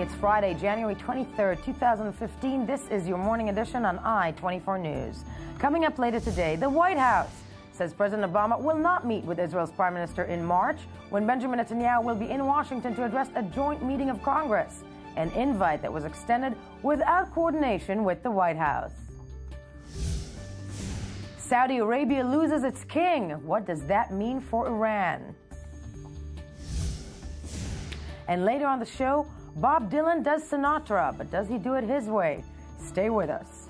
morning. It's Friday, January 23rd, 2015. This is your morning edition on I-24 News. Coming up later today, the White House says President Obama will not meet with Israel's Prime Minister in March, when Benjamin Netanyahu will be in Washington to address a joint meeting of Congress, an invite that was extended without coordination with the White House. Saudi Arabia loses its king. What does that mean for Iran? And later on the show, Bob Dylan does Sinatra, but does he do it his way? Stay with us.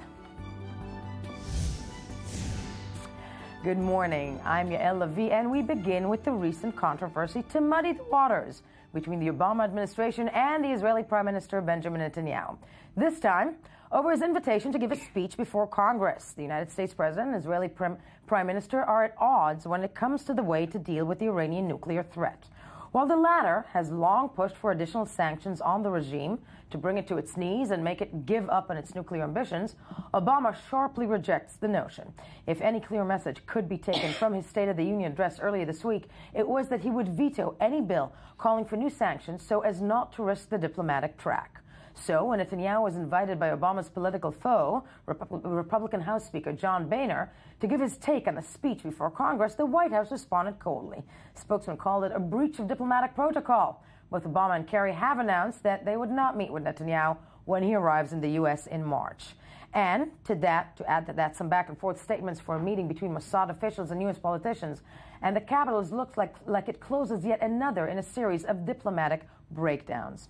Good morning. I'm Yael Levi, and we begin with the recent controversy to muddy the waters between the Obama administration and the Israeli Prime Minister Benjamin Netanyahu. This time, over his invitation to give a speech before Congress. The United States President and Israeli Prime Minister are at odds when it comes to the way to deal with the Iranian nuclear threat. While the latter has long pushed for additional sanctions on the regime to bring it to its knees and make it give up on its nuclear ambitions, Obama sharply rejects the notion. If any clear message could be taken from his State of the Union address earlier this week, it was that he would veto any bill calling for new sanctions so as not to risk the diplomatic track. So, when Netanyahu was invited by Obama's political foe, Republican House Speaker John Boehner, to give his take on the speech before Congress, the White House responded coldly. Spokesman called it a breach of diplomatic protocol. Both Obama and Kerry have announced that they would not meet with Netanyahu when he arrives in the U.S. in March. And to add to that, some back-and-forth statements for a meeting between Mossad officials and U.S. politicians. And the Capitol looks like it closes yet another in a series of diplomatic breakdowns.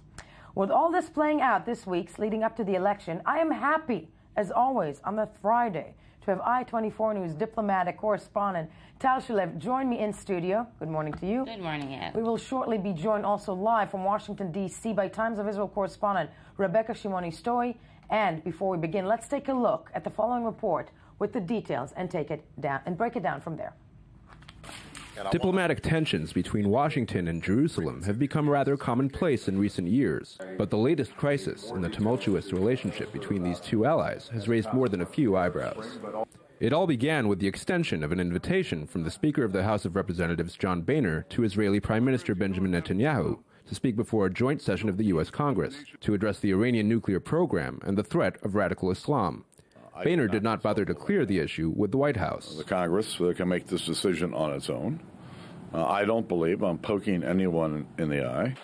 With all this playing out this week leading up to the election, I am happy, as always, on the Friday, to have I-24 News diplomatic correspondent Tal Shalev join me in studio. Good morning to you. Good morning, Ed. We will shortly be joined also live from Washington, D.C. by Times of Israel correspondent Rebecca Shimoni-Stoy. And before we begin, let's take a look at the following report with the details and break it down from there. Diplomatic tensions between Washington and Jerusalem have become rather commonplace in recent years, but the latest crisis in the tumultuous relationship between these two allies has raised more than a few eyebrows. It all began with the extension of an invitation from the Speaker of the House of Representatives, John Boehner, to Israeli Prime Minister Benjamin Netanyahu to speak before a joint session of the U.S. Congress to address the Iranian nuclear program and the threat of radical Islam. Boehner did not bother to clear the issue with the White House. The Congress can make this decision on its own. I don't believe I'm poking anyone in the eye.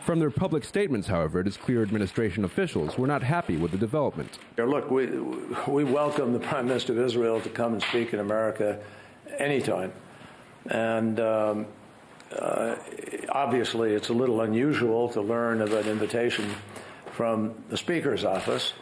From their public statements, however, it is clear administration officials were not happy with the development. Look, we welcome the Prime Minister of Israel to come and speak in America anytime. And obviously, it's a little unusual to learn of an invitation from the Speaker's office.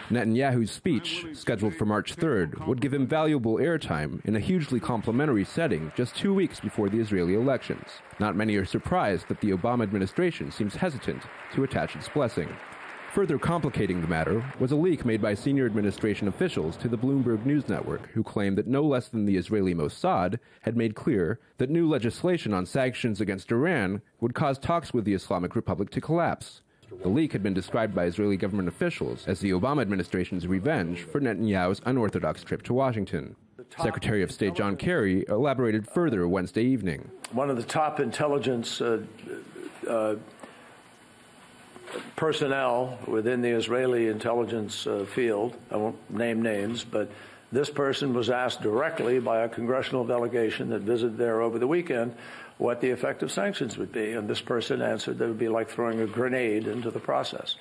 Netanyahu's speech, scheduled for March 3rd, would give him valuable airtime in a hugely complimentary setting just 2 weeks before the Israeli elections. Not many are surprised that the Obama administration seems hesitant to attach its blessing. Further complicating the matter was a leak made by senior administration officials to the Bloomberg News Network, who claimed that no less than the Israeli Mossad had made clear that new legislation on sanctions against Iran would cause talks with the Islamic Republic to collapse. The leak had been described by Israeli government officials as the Obama administration's revenge for Netanyahu's unorthodox trip to Washington. Secretary of State John Kerry elaborated further Wednesday evening. One of the top intelligence personnel within the Israeli intelligence field, I won't name names, but this person was asked directly by a congressional delegation that visited there over the weekend what the effect of sanctions would be, and this person answered that it would be like throwing a grenade into the process.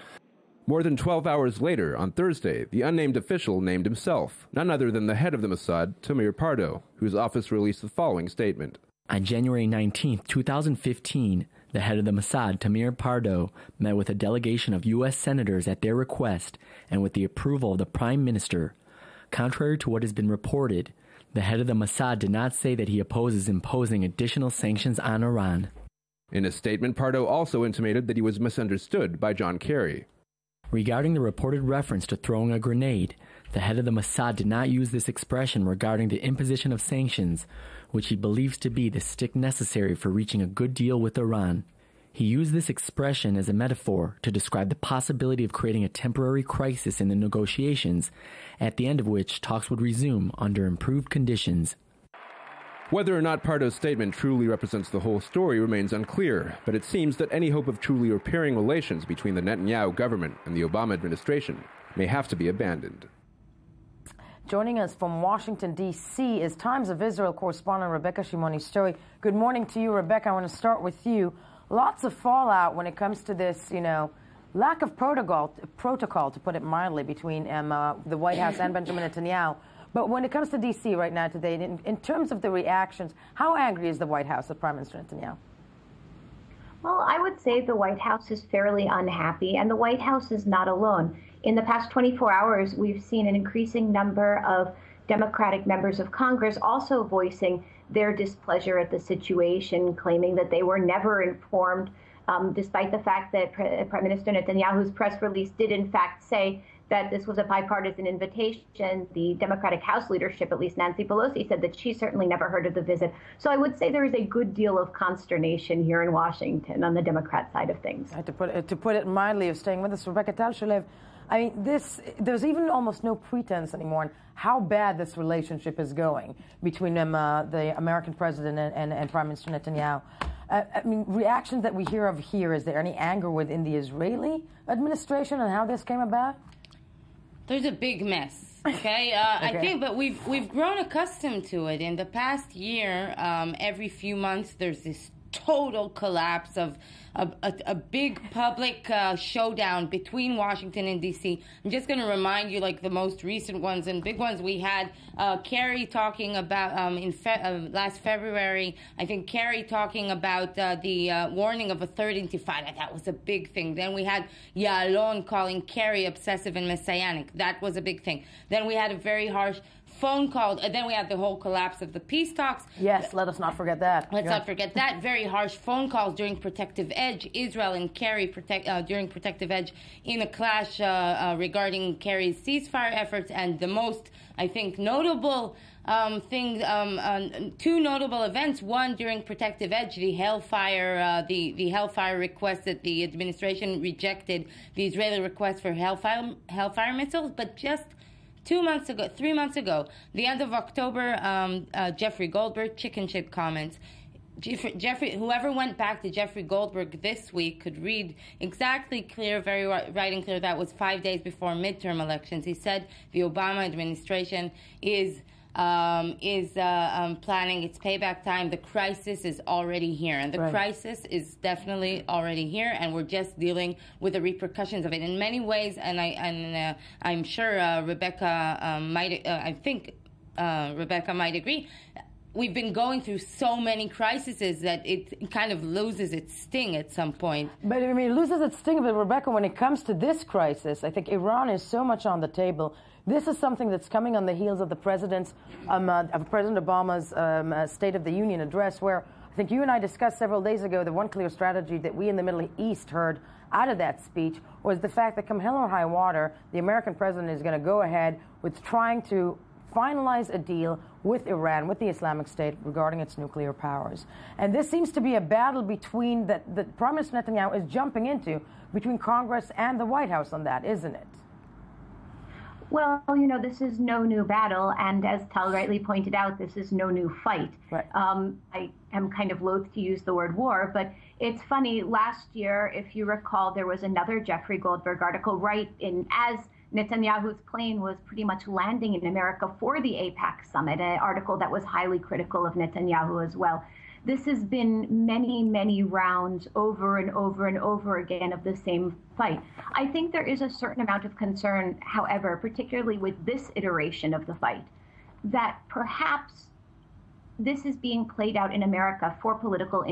More than 12 hours later, on Thursday, the unnamed official named himself, none other than the head of the Mossad, Tamir Pardo, whose office released the following statement. On January 19, 2015, the head of the Mossad, Tamir Pardo, met with a delegation of U.S. senators at their request and with the approval of the Prime Minister. Contrary to what has been reported, the head of the Mossad did not say that he opposes imposing additional sanctions on Iran. In a statement, Pardo also intimated that he was misunderstood by John Kerry. Regarding the reported reference to throwing a grenade, the head of the Mossad did not use this expression regarding the imposition of sanctions, which he believes to be the stick necessary for reaching a good deal with Iran. He used this expression as a metaphor to describe the possibility of creating a temporary crisis in the negotiations, at the end of which talks would resume under improved conditions. Whether or not Pardo's statement truly represents the whole story remains unclear, but it seems that any hope of truly repairing relations between the Netanyahu government and the Obama administration may have to be abandoned. Joining us from Washington, D.C. is Times of Israel correspondent Rebecca Shimoni-Story. Good morning to you, Rebecca. I want to start with you. Lots of fallout when it comes to this, lack of protocol, to put it mildly, between the White House and Benjamin Netanyahu. But when it comes to D.C. right now today, in terms of the reactions, how angry is the White House with Prime Minister Netanyahu? Well, I would say the White House is fairly unhappy, and the White House is not alone. In the past 24 hours, we've seen an increasing number of Democratic members of Congress also voicing their displeasure at the situation, claiming that they were never informed, despite the fact that Prime Minister Netanyahu's press release did in fact say that this was a bipartisan invitation. The Democratic House leadership, at least Nancy Pelosi, said that she certainly never heard of the visit. So I would say there is a good deal of consternation here in Washington on the Democrat side of things. To put it mildly, of staying with us, Rebecca Tal Shalev, there's even almost no pretense anymore on how bad this relationship is going between the American president and Prime Minister Netanyahu. Reactions that we hear of here, is there any anger within the Israeli administration on how this came about? There's a big mess, okay? I think, but we've grown accustomed to it. In the past year, every few months, there's this total collapse of a big public showdown between Washington and D.C. I'm just going to remind you, like the most recent ones and big ones, we had Kerry talking about, last February, I think Kerry talking about the warning of a third intifada. That was a big thing. Then we had Ya'alon calling Kerry obsessive and messianic. That was a big thing. Then we had a very harsh phone call. Then we had the whole collapse of the peace talks. Yes, let us not forget that. Let's not forget that. Very harsh phone calls during Protective Edge. Israel and Kerry during Protective Edge in a clash regarding Kerry's ceasefire efforts. And the most, I think, notable two notable events. One, during Protective Edge, the Hellfire, the Hellfire request that the administration rejected the Israeli request for Hellfire missiles, but just 3 months ago, the end of October, Jeffrey Goldberg, chicken chip comments. Whoever went back to Jeffrey Goldberg this week could read exactly clear, very right and clear. That was 5 days before midterm elections. He said the Obama administration is planning its payback time. The crisis is already here, and the crisis is definitely already here, and we're just dealing with the repercussions of it in many ways. And I'm sure Rebecca Rebecca might agree. We've been going through so many crises that it kind of loses its sting at some point. But it loses its sting. But Rebecca, when it comes to this crisis, I think Iran is so much on the table. This is something that's coming on the heels of the President Obama's State of the Union address, where I think you and I discussed several days ago the one clear strategy that we in the Middle East heard out of that speech was the fact that come hell or high water, the American president is going to go ahead with trying to finalize a deal with Iran, with the Islamic State, regarding its nuclear powers. And this seems to be a battle between that Prime Minister Netanyahu is jumping into between Congress and the White House on that, isn't it? Well, this is no new battle, and as Tal rightly pointed out, this is no new fight. Right. I am kind of loath to use the word war, but it's funny. Last year, if you recall, there was another Jeffrey Goldberg article as Netanyahu's plane was pretty much landing in America for the AIPAC summit, an article that was highly critical of Netanyahu as well. This has been many, many rounds over and over and over again of the same fight. I think there is a certain amount of concern, however, particularly with this iteration of the fight, that perhaps this is being played out in America for political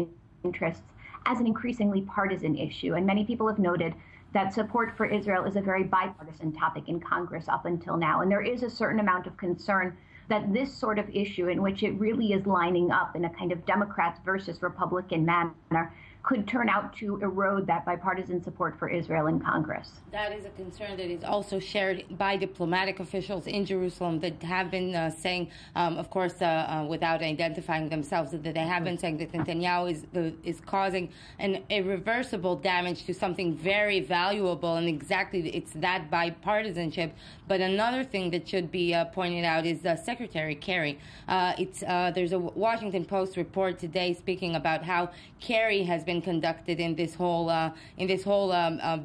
interests as an increasingly partisan issue. And many people have noted that support for Israel is a very bipartisan topic in Congress up until now. And there is a certain amount of concern that this sort of issue, in which it really is lining up in a kind of Democrats versus Republican manner, could turn out to erode that bipartisan support for Israel in Congress. That is a concern that is also shared by diplomatic officials in Jerusalem that have been saying, of course, without identifying themselves, that they have been saying that Netanyahu is causing an irreversible damage to something very valuable, and exactly it's that bipartisanship. But another thing that should be pointed out is Secretary Kerry. There's a Washington Post report today speaking about how Kerry has been conducted in this whole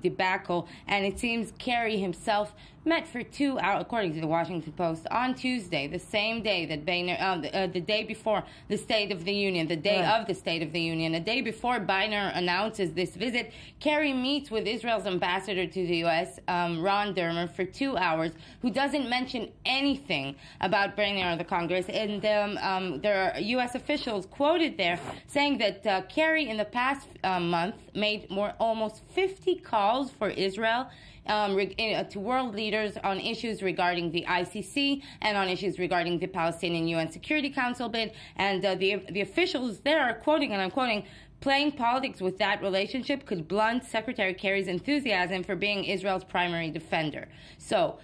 debacle, and it seems Kerry himself met for 2 hours, according to the Washington Post, on Tuesday, the same day that Boehner, the day before the State of the Union, the day of the State of the Union, the day before Boehner announces this visit, Kerry meets with Israel's ambassador to the U.S., Ron Dermer, for 2 hours, who doesn't mention anything about bringing out the Congress. And there are U.S. officials quoted there saying that Kerry, in the past month, made almost 50 calls for Israel to world leaders on issues regarding the ICC and on issues regarding the Palestinian UN Security Council bid. And the officials there are quoting, and I'm quoting, "Playing politics with that relationship could blunt Secretary Kerry's enthusiasm for being Israel's primary defender." So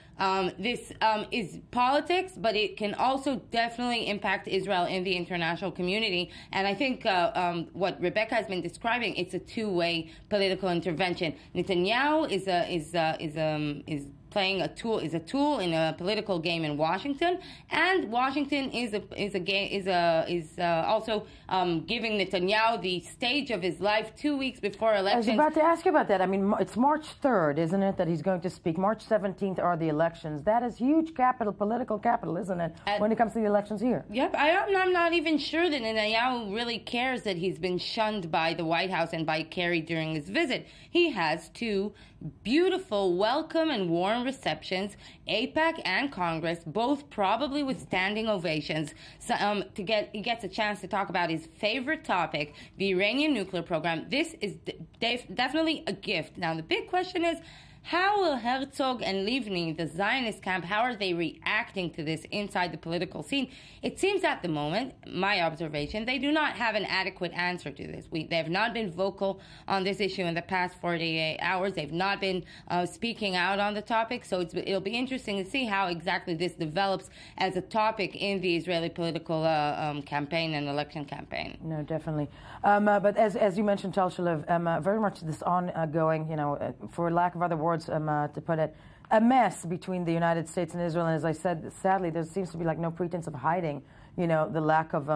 this is politics, but it can also definitely impact Israel in the international community. And I think what Rebecca has been describing, it's a two-way political intervention. Netanyahu is playing a tool in a political game in Washington, and Washington is also giving Netanyahu the stage of his life 2 weeks before elections. I was about to ask you about that. I mean, it's March 3rd, isn't it, that he's going to speak? March 17th are the elections. That is huge political capital, isn't it, when it comes to the elections here? Yep. I'm not even sure that Netanyahu really cares that he's been shunned by the White House and by Kerry during his visit. He has two beautiful, welcome and warm receptions, AIPAC and Congress, both probably with standing ovations. So, he gets a chance to talk about his favorite topic, the Iranian nuclear program. This is definitely a gift. Now, the big question is, how will Herzog and Livni, the Zionist camp, how are they reacting to this inside the political scene? It seems at the moment, my observation, they do not have an adequate answer to this. They have not been vocal on this issue in the past 48 hours. They've not been speaking out on the topic. So it'll be interesting to see how exactly this develops as a topic in the Israeli political campaign and election campaign. No, definitely. But as you mentioned, Tal Shalev, very much this ongoing, for lack of other words, to put it, a mess between the United States and Israel. And as I said, sadly, there seems to be no pretense of hiding, the lack of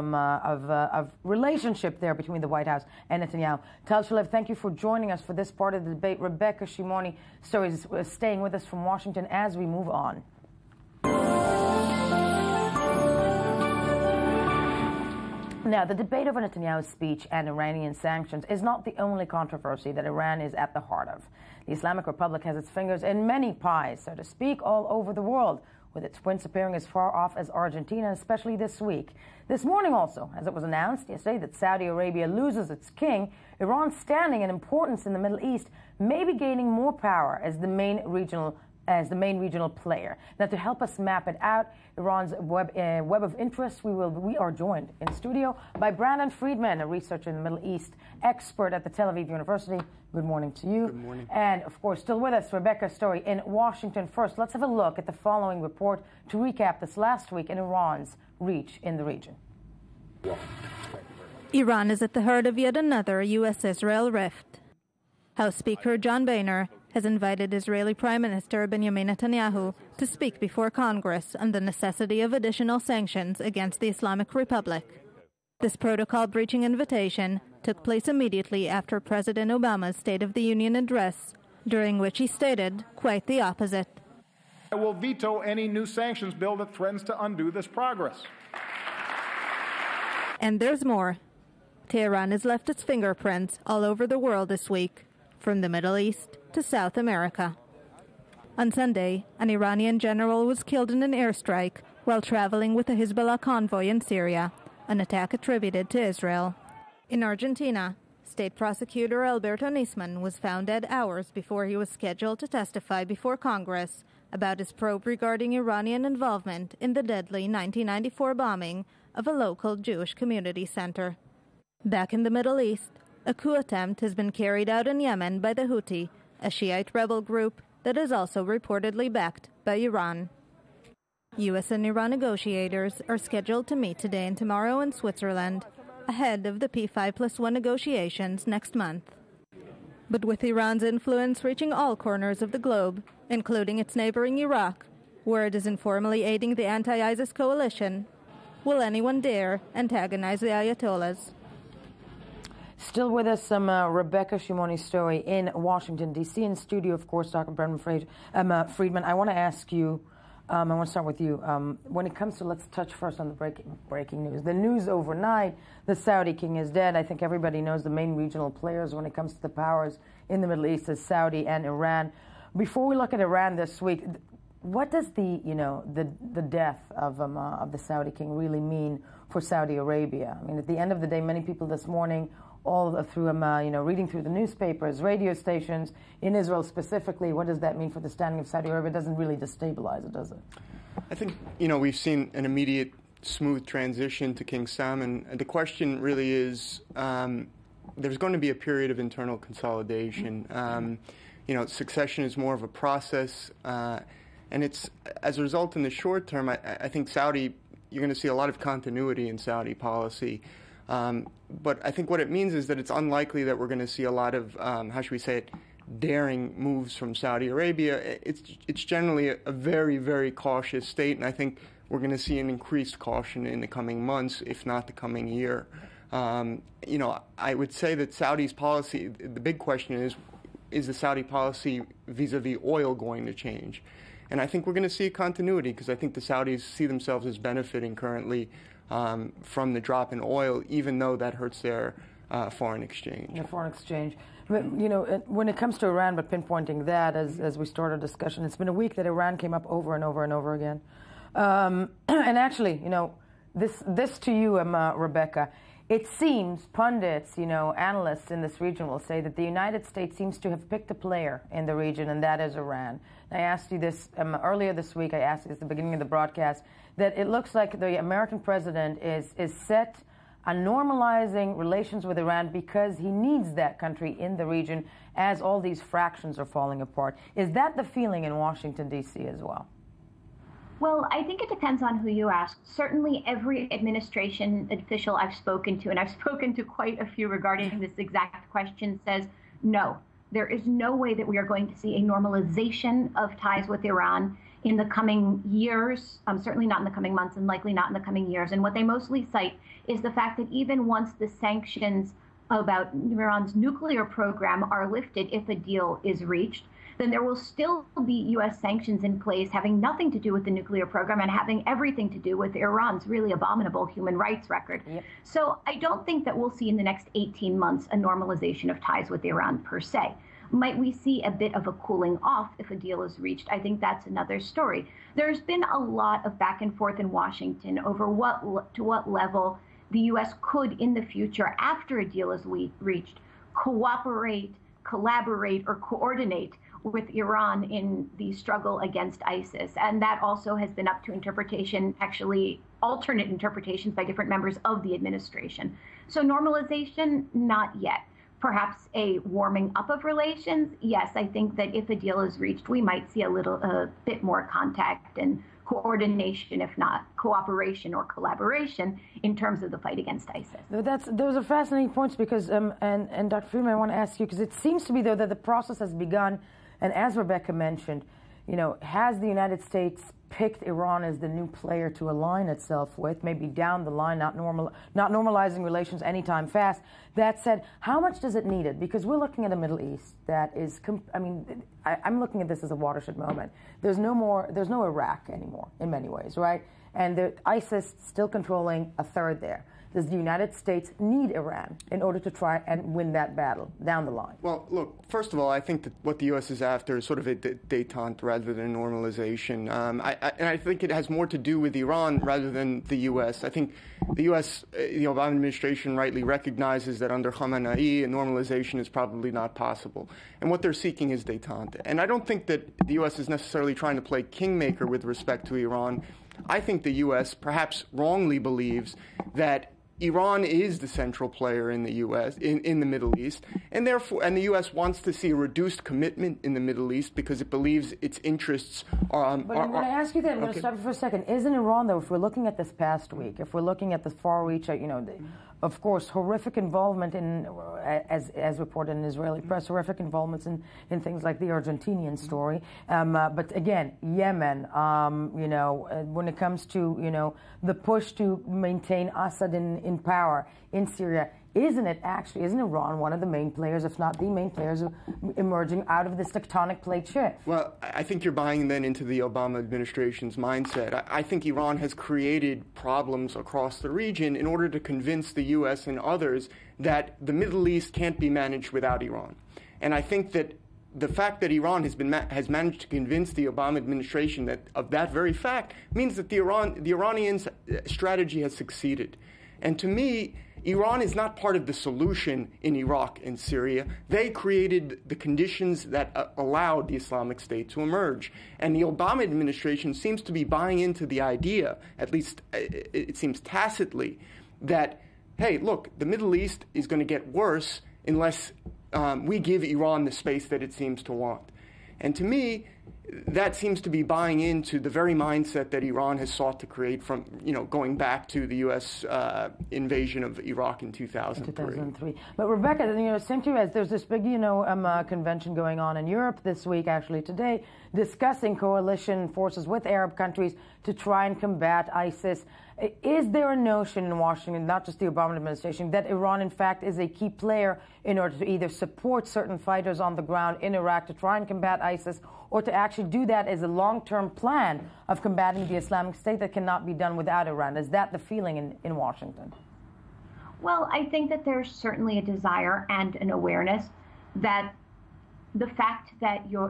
relationship there between the White House and Netanyahu. Tal Shalev, thank you for joining us for this part of the debate. Rebecca Shimoni is staying with us from Washington as we move on. Now, the debate over Netanyahu's speech and Iranian sanctions is not the only controversy that Iran is at the heart of. The Islamic Republic has its fingers in many pies, so to speak, all over the world, with its prince appearing as far off as Argentina, especially this week. This morning also, as it was announced yesterday that Saudi Arabia loses its king, Iran's standing and importance in the Middle East may be gaining more power as the main regional player. Now, to help us map it out, Iran's web of interest, we are joined in studio by Brandon Friedman, a researcher in the Middle East, expert at the Tel Aviv University. Good morning to you. Good morning. And, of course, still with us, Rebecca Story in Washington. First, let's have a look at the following report to recap this last week in Iran's reach in the region. Iran is at the heart of yet another U.S.-Israel rift. House Speaker John Boehner has invited Israeli Prime Minister Benjamin Netanyahu to speak before Congress on the necessity of additional sanctions against the Islamic Republic. This protocol-breaching invitation took place immediately after President Obama's State of the Union address, during which he stated quite the opposite. I will veto any new sanctions bill that threatens to undo this progress. And there's more. Tehran has left its fingerprints all over the world this week, from the Middle East to South America. On Sunday, an Iranian general was killed in an airstrike while traveling with a Hezbollah convoy in Syria, an attack attributed to Israel. In Argentina, State Prosecutor Alberto Nisman was found dead hours before he was scheduled to testify before Congress about his probe regarding Iranian involvement in the deadly 1994 bombing of a local Jewish community center. Back in the Middle East, A coup attempt has been carried out in Yemen by the Houthi, a Shiite rebel group that is also reportedly backed by Iran. U.S. and Iran negotiators are scheduled to meet today and tomorrow in Switzerland, ahead of the P5+1 negotiations next month. But with Iran's influence reaching all corners of the globe, including its neighboring Iraq, where it is informally aiding the anti-ISIS coalition, will anyone dare antagonize the Ayatollahs? Still with us, Rebecca Shimoni-Story in Washington, D.C. In studio, of course, Dr. Brendan Friedman. I want to ask you, I want to start with you. When it comes to, let's touch first on the breaking news. The news overnight, the Saudi king is dead. I think everybody knows the main regional players when it comes to the powers in the Middle East is Saudi and Iran. Before we look at Iran this week, what does the death of the Saudi king really mean for Saudi Arabia? I mean, at the end of the day, many people this morning, all through reading through the newspapers, radio stations in Israel specifically, what does that mean for the standing of Saudi Arabia? It doesn't really destabilize it, does it? I think we've seen an immediate, smooth transition to King Salman. The question really is, there's going to be a period of internal consolidation. Succession is more of a process, and it's as a result in the short term. I think you're going to see a lot of continuity in Saudi policy. But I think what it means is that it's unlikely that we're going to see a lot of, daring moves from Saudi Arabia. It's generally a very, very cautious state, and I think we're going to see an increased caution in the coming months, if not the coming year. I would say that Saudi's policy, the big question is the Saudi policy vis-a-vis oil going to change? And I think we're going to see a continuity, because I think the Saudis see themselves as benefiting currently from the drop in oil, even though that hurts their foreign exchange. The foreign exchange. But, when it comes to Iran, but pinpointing that as we start our discussion, it's been a week that Iran came up over and over and over again. And actually, this to you, Rebecca, it seems pundits, analysts in this region will say that the United States seems to have picked a player in the region, and that is Iran. I asked you this earlier this week. I asked you this at the beginning of the broadcast, that it looks like the American president is set on normalizing relations with Iran because he needs that country in the region as all these fractions are falling apart. Is that the feeling in Washington, D.C. as well? Well, I think it depends on who you ask. Certainly every administration official I've spoken to, and I've spoken to quite a few regarding this exact question, says no. There is no way that we are going to see a normalization of ties with Iran in the coming years, certainly not in the coming months, and likely not in the coming years. And what they mostly cite is the fact that even once the sanctions about Iran's nuclear program are lifted, if a deal is reached, then there will still be U.S. sanctions in place having nothing to do with the nuclear program and having everything to do with Iran's really abominable human rights record. Yep. So I don't think that we'll see in the next 18 months a normalization of ties with Iran per se. Might we see a bit of a cooling off if a deal is reached? I think that's another story. There's been a lot of back and forth in Washington over to what level the U.S. could, in the future, after a deal is reached, cooperate, collaborate, or coordinate with Iran in the struggle against ISIS. And that also has been up to interpretation, actually alternate interpretations by different members of the administration. So normalization, not yet. Perhaps a warming up of relations, yes. I think that if a deal is reached, we might see a bit more contact and coordination, if not cooperation or collaboration, in terms of the fight against ISIS. Those are fascinating points because, and Dr. Friedman, I want to ask you, because it seems to be, though, that the process has begun, and as Rebecca mentioned, has the United States picked Iran as the new player to align itself with, maybe down the line, not normalizing relations anytime fast. That said, how much does it need it? Because we're looking at a Middle East that is, I'm looking at this as a watershed moment. There's no Iraq anymore, in many ways, right? And ISIS still controlling a third there. Does the United States need Iran in order to try and win that battle down the line? Well, look, first of all, I think that what the U.S. is after is sort of a détente rather than normalization. And I think it has more to do with Iran rather than the U.S. I think the U.S., the Obama administration rightly recognizes that under Khamenei, a normalization is probably not possible. And what they're seeking is détente. And I don't think that the U.S. is necessarily trying to play kingmaker with respect to Iran. I think the U.S. perhaps wrongly believes that Iran is the central player in the U.S. in the Middle East, and therefore, and the U.S. wants to see a reduced commitment in the Middle East because it believes its interests are. But I'm going to ask you that. I'm going to stop you for a second. Isn't Iran, though, if we're looking at this past week, if we're looking at the far reach, of course, horrific involvement in, as reported in Israeli press, horrific involvements in things like the Argentinian story. But again, Yemen, when it comes to, the push to maintain Assad in power in Syria, isn't Iran one of the main players, if not the main players, emerging out of this tectonic plate shift? Well, I think you're buying then into the Obama administration's mindset. I think Iran has created problems across the region in order to convince the U.S. and others that the Middle East can't be managed without Iran. And I think that the fact that Iran has managed to convince the Obama administration of that very fact means that the Iranians' strategy has succeeded. And to me, Iran is not part of the solution in Iraq and Syria. They created the conditions that allowed the Islamic State to emerge. And the Obama administration seems to be buying into the idea, at least it seems tacitly, that, hey, look, the Middle East is going to get worse unless we give Iran the space that it seems to want. And to me, that seems to be buying into the very mindset that Iran has sought to create from, going back to the U.S. Invasion of Iraq in 2003. But Rebecca, same to you, as there's this big, convention going on in Europe this week, actually today, discussing coalition forces with Arab countries to try and combat ISIS. Is there a notion in Washington, not just the Obama administration, that Iran, in fact, is a key player in order to either support certain fighters on the ground in Iraq to try and combat ISIS, or to actually do that as a long-term plan of combating the Islamic State that cannot be done without Iran? Is that the feeling in Washington? Well, I think that there's certainly a desire and an awareness that the fact that you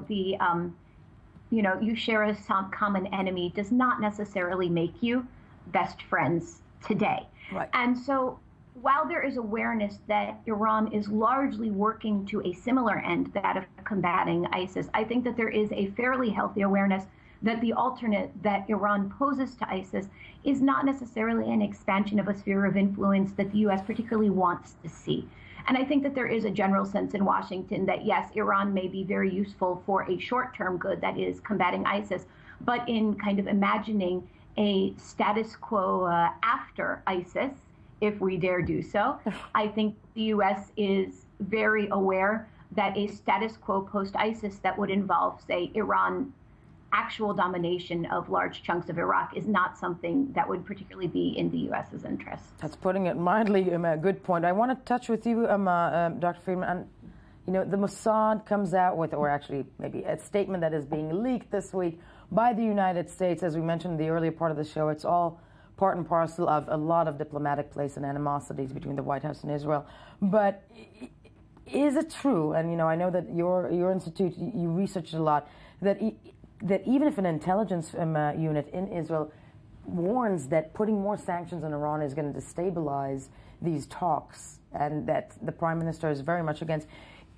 share a common enemy does not necessarily make you best friends today. Right. And so while there is awareness that Iran is largely working to a similar end, that of combating ISIS, I think that there is a fairly healthy awareness that the alternate that Iran poses to ISIS is not necessarily an expansion of a sphere of influence that the U.S. particularly wants to see. And I think that there is a general sense in Washington that, yes, Iran may be very useful for a short-term good, that is combating ISIS, but in kind of imagining a status quo after ISIS, if we dare do so, I think the U.S. is very aware that a status quo post-ISIS that would involve, say, Iran actual domination of large chunks of Iraq is not something that would particularly be in the U.S.'s interest. That's putting it mildly. A good point. I want to touch with you, Dr. Friedman. The Mossad comes out with, or actually maybe a statement that is being leaked this week by the United States. As we mentioned in the earlier part of the show, it's all part and parcel of a lot of diplomatic plays and animosities between the White House and Israel. But is it true, and I know that your institute, you researched a lot, that even if an intelligence unit in Israel warns that putting more sanctions on Iran is going to destabilize these talks, and that the Prime Minister is very much against,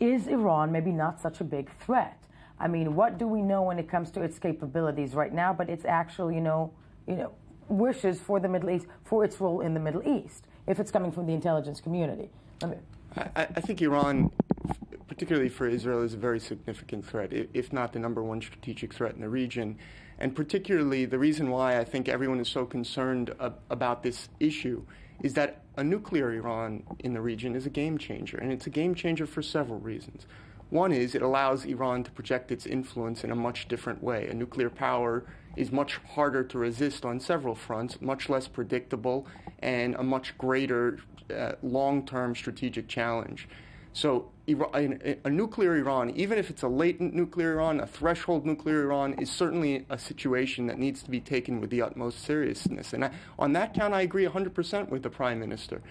is Iran maybe not such a big threat? I mean, what do we know when it comes to its capabilities right now, but its actual, wishes for the Middle East, for its role in the Middle East, if it's coming from the intelligence community? I think Iran, particularly for Israel, is a very significant threat, if not the number one strategic threat in the region. And particularly the reason why I think everyone is so concerned about this issue is that a nuclear Iran in the region is a game changer, and it's a game changer for several reasons. One is it allows Iran to project its influence in a much different way. A nuclear power is much harder to resist on several fronts, much less predictable, and a much greater long-term strategic challenge. So a nuclear Iran, even if it's a latent nuclear Iran, a threshold nuclear Iran, is certainly a situation that needs to be taken with the utmost seriousness. And on that count, I agree 100% with the Prime Minister.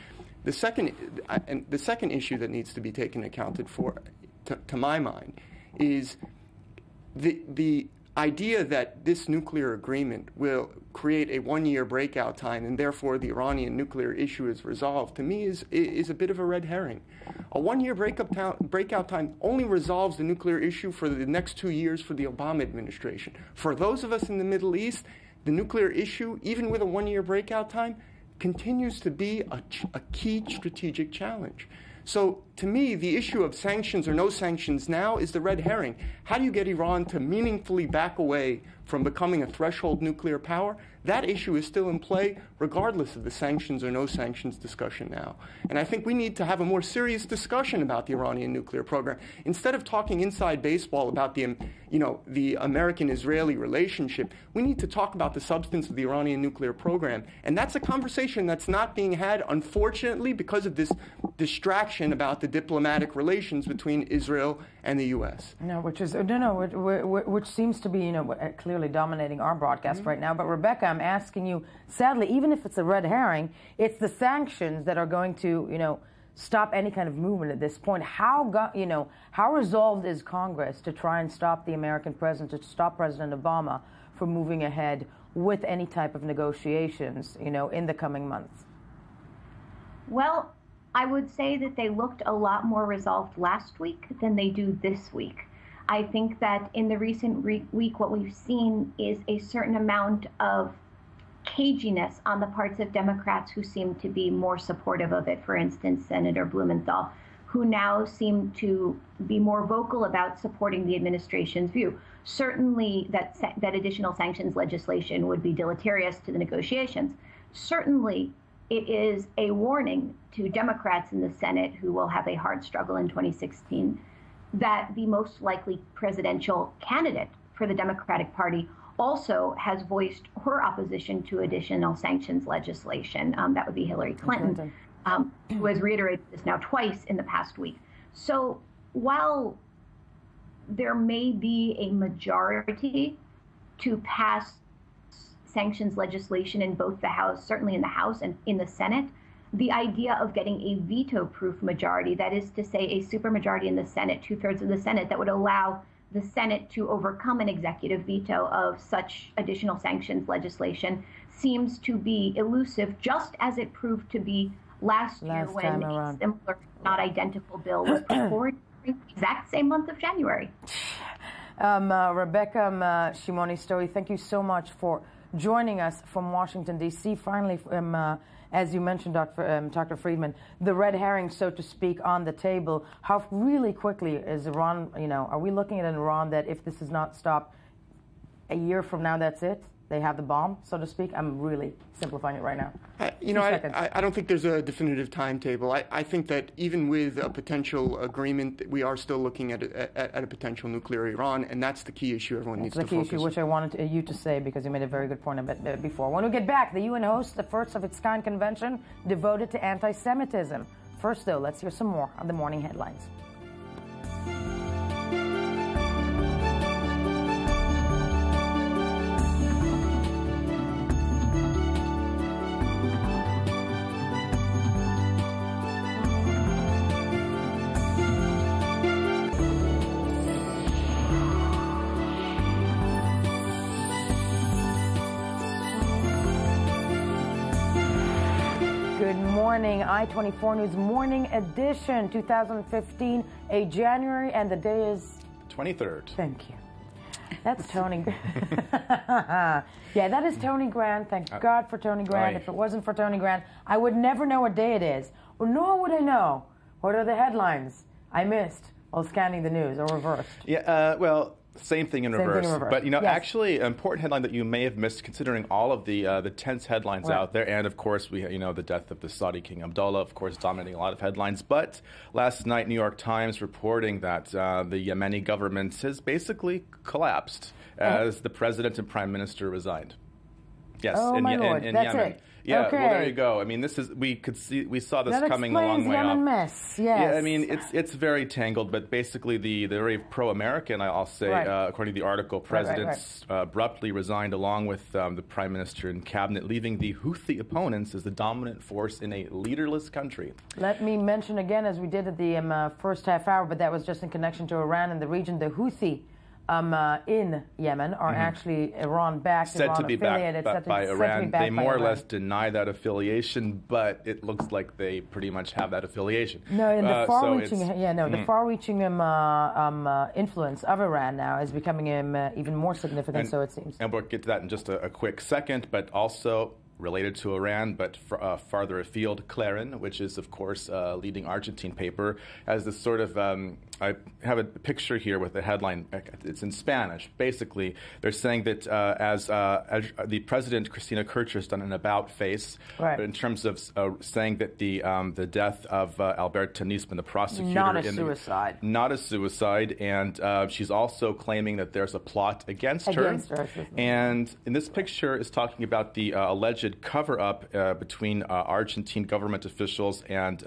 The second issue that needs to be taken accounted for, to my mind, is the idea that this nuclear agreement will create a one-year breakout time and therefore the Iranian nuclear issue is resolved, to me is a bit of a red herring. A one-year breakout time only resolves the nuclear issue for the next 2 years for the Obama administration. For those of us in the Middle East, the nuclear issue, even with a one-year breakout time, continues to be a key strategic challenge. So, to me, the issue of sanctions or no sanctions now is the red herring. How do you get Iran to meaningfully back away from becoming a threshold nuclear power? That issue is still in play, regardless of the sanctions or no sanctions discussion now. And I think we need to have a more serious discussion about the Iranian nuclear program. Instead of talking inside baseball about the American-Israeli relationship, we need to talk about the substance of the Iranian nuclear program. And that's a conversation that's not being had, unfortunately, because of this distraction about the diplomatic relations between Israel and the U.S. No, which seems to be, clearly dominating our broadcast right now. But Rebecca, I'm asking you, sadly, even if it's a red herring, it's the sanctions that are going to, stop any kind of movement at this point. How resolved is Congress to try and stop the American president, to stop President Obama from moving ahead with any type of negotiations, in the coming months? Well, I would say that they looked a lot more resolved last week than they do this week. I think that in the recent week, what we've seen is a certain amount of caginess on the parts of Democrats who seem to be more supportive of it. For instance, Senator Blumenthal, who now seem to be more vocal about supporting the administration's view. Certainly that additional sanctions legislation would be deleterious to the negotiations. Certainly it is a warning to Democrats in the Senate, who will have a hard struggle in 2016, that the most likely presidential candidate for the Democratic Party also has voiced her opposition to additional sanctions legislation. That would be Hillary Clinton, who has reiterated this now twice in the past week. So while there may be a majority to pass sanctions legislation in both the House, certainly in the House and in the Senate, the idea of getting a veto-proof majority, that is to say a supermajority in the Senate, 2/3 of the Senate, that would allow the Senate to overcome an executive veto of such additional sanctions legislation, seems to be elusive, just as it proved to be last year when a similar, not identical bill was put forward in the exact same month of January. Rebecca Shimoni-Stowe, thank you so much for joining us from Washington, D.C. Finally, as you mentioned, Dr. Friedman, the red herring, so to speak, on the table. How really quickly is Iran, are we looking at an Iran that if this is not stopped, a year from now, that's it? They have the bomb, so to speak? I'm really simplifying it right now. I don't think there's a definitive timetable. I think that even with a potential agreement, we are still looking at a potential nuclear Iran, and that's the key issue everyone needs to focus on. That's the key issue, which I wanted you to say, because you made a very good point a bit before. When we get back, the UN hosts the first of its kind convention devoted to anti-Semitism. First, though, let's hear some more of the morning headlines. I-24 News Morning Edition 2015, a January, and the day is 23rd. Thank you. That's Tony. Yeah, that is Tony Grant. Thank God for Tony Grant. If it wasn't for Tony Grant, I would never know what day it is, or nor would I know what are the headlines I missed while scanning the news, or reversed. Yeah, well, same thing in reverse. But, actually, an important headline that you may have missed, considering all of the tense headlines out there. And, of course, we the death of the Saudi King Abdullah, of course, dominating a lot of headlines. But last night, New York Times reporting that the Yemeni government has basically collapsed as the president and prime minister resigned. Yes, in That's Yemen. It. Yeah, okay. Well, there you go. I mean, we saw this coming a long way Yemen off. Mess. Yes. Yeah, I mean, it's very tangled, but basically the very pro-American, I'll say, according to the article, presidents abruptly resigned along with the prime minister and cabinet, leaving the Houthi opponents as the dominant force in a leaderless country. Let me mention again, as we did at the first half hour, but that was just in connection to Iran and the region, the Houthi in Yemen are actually Iran-backed, said to be Iran-affiliated. backed by Iran. They more or less deny that affiliation, but it looks like they pretty much have that affiliation. No, and the far-reaching, the far-reaching influence of Iran now is becoming even more significant. So it seems. And we'll get to that in just a quick second. But also, related to Iran, but farther afield, Clarín, which is, of course, a leading Argentine paper, has this sort of, I have a picture here with the headline. It's in Spanish. Basically, they're saying that as the President, Cristina Kirchner, has done an about-face, right, in terms of saying that the death of Alberto Nisman, the prosecutor, not a suicide, and she's also claiming that there's a plot against her. And in this picture is talking about the alleged cover-up between Argentine government officials and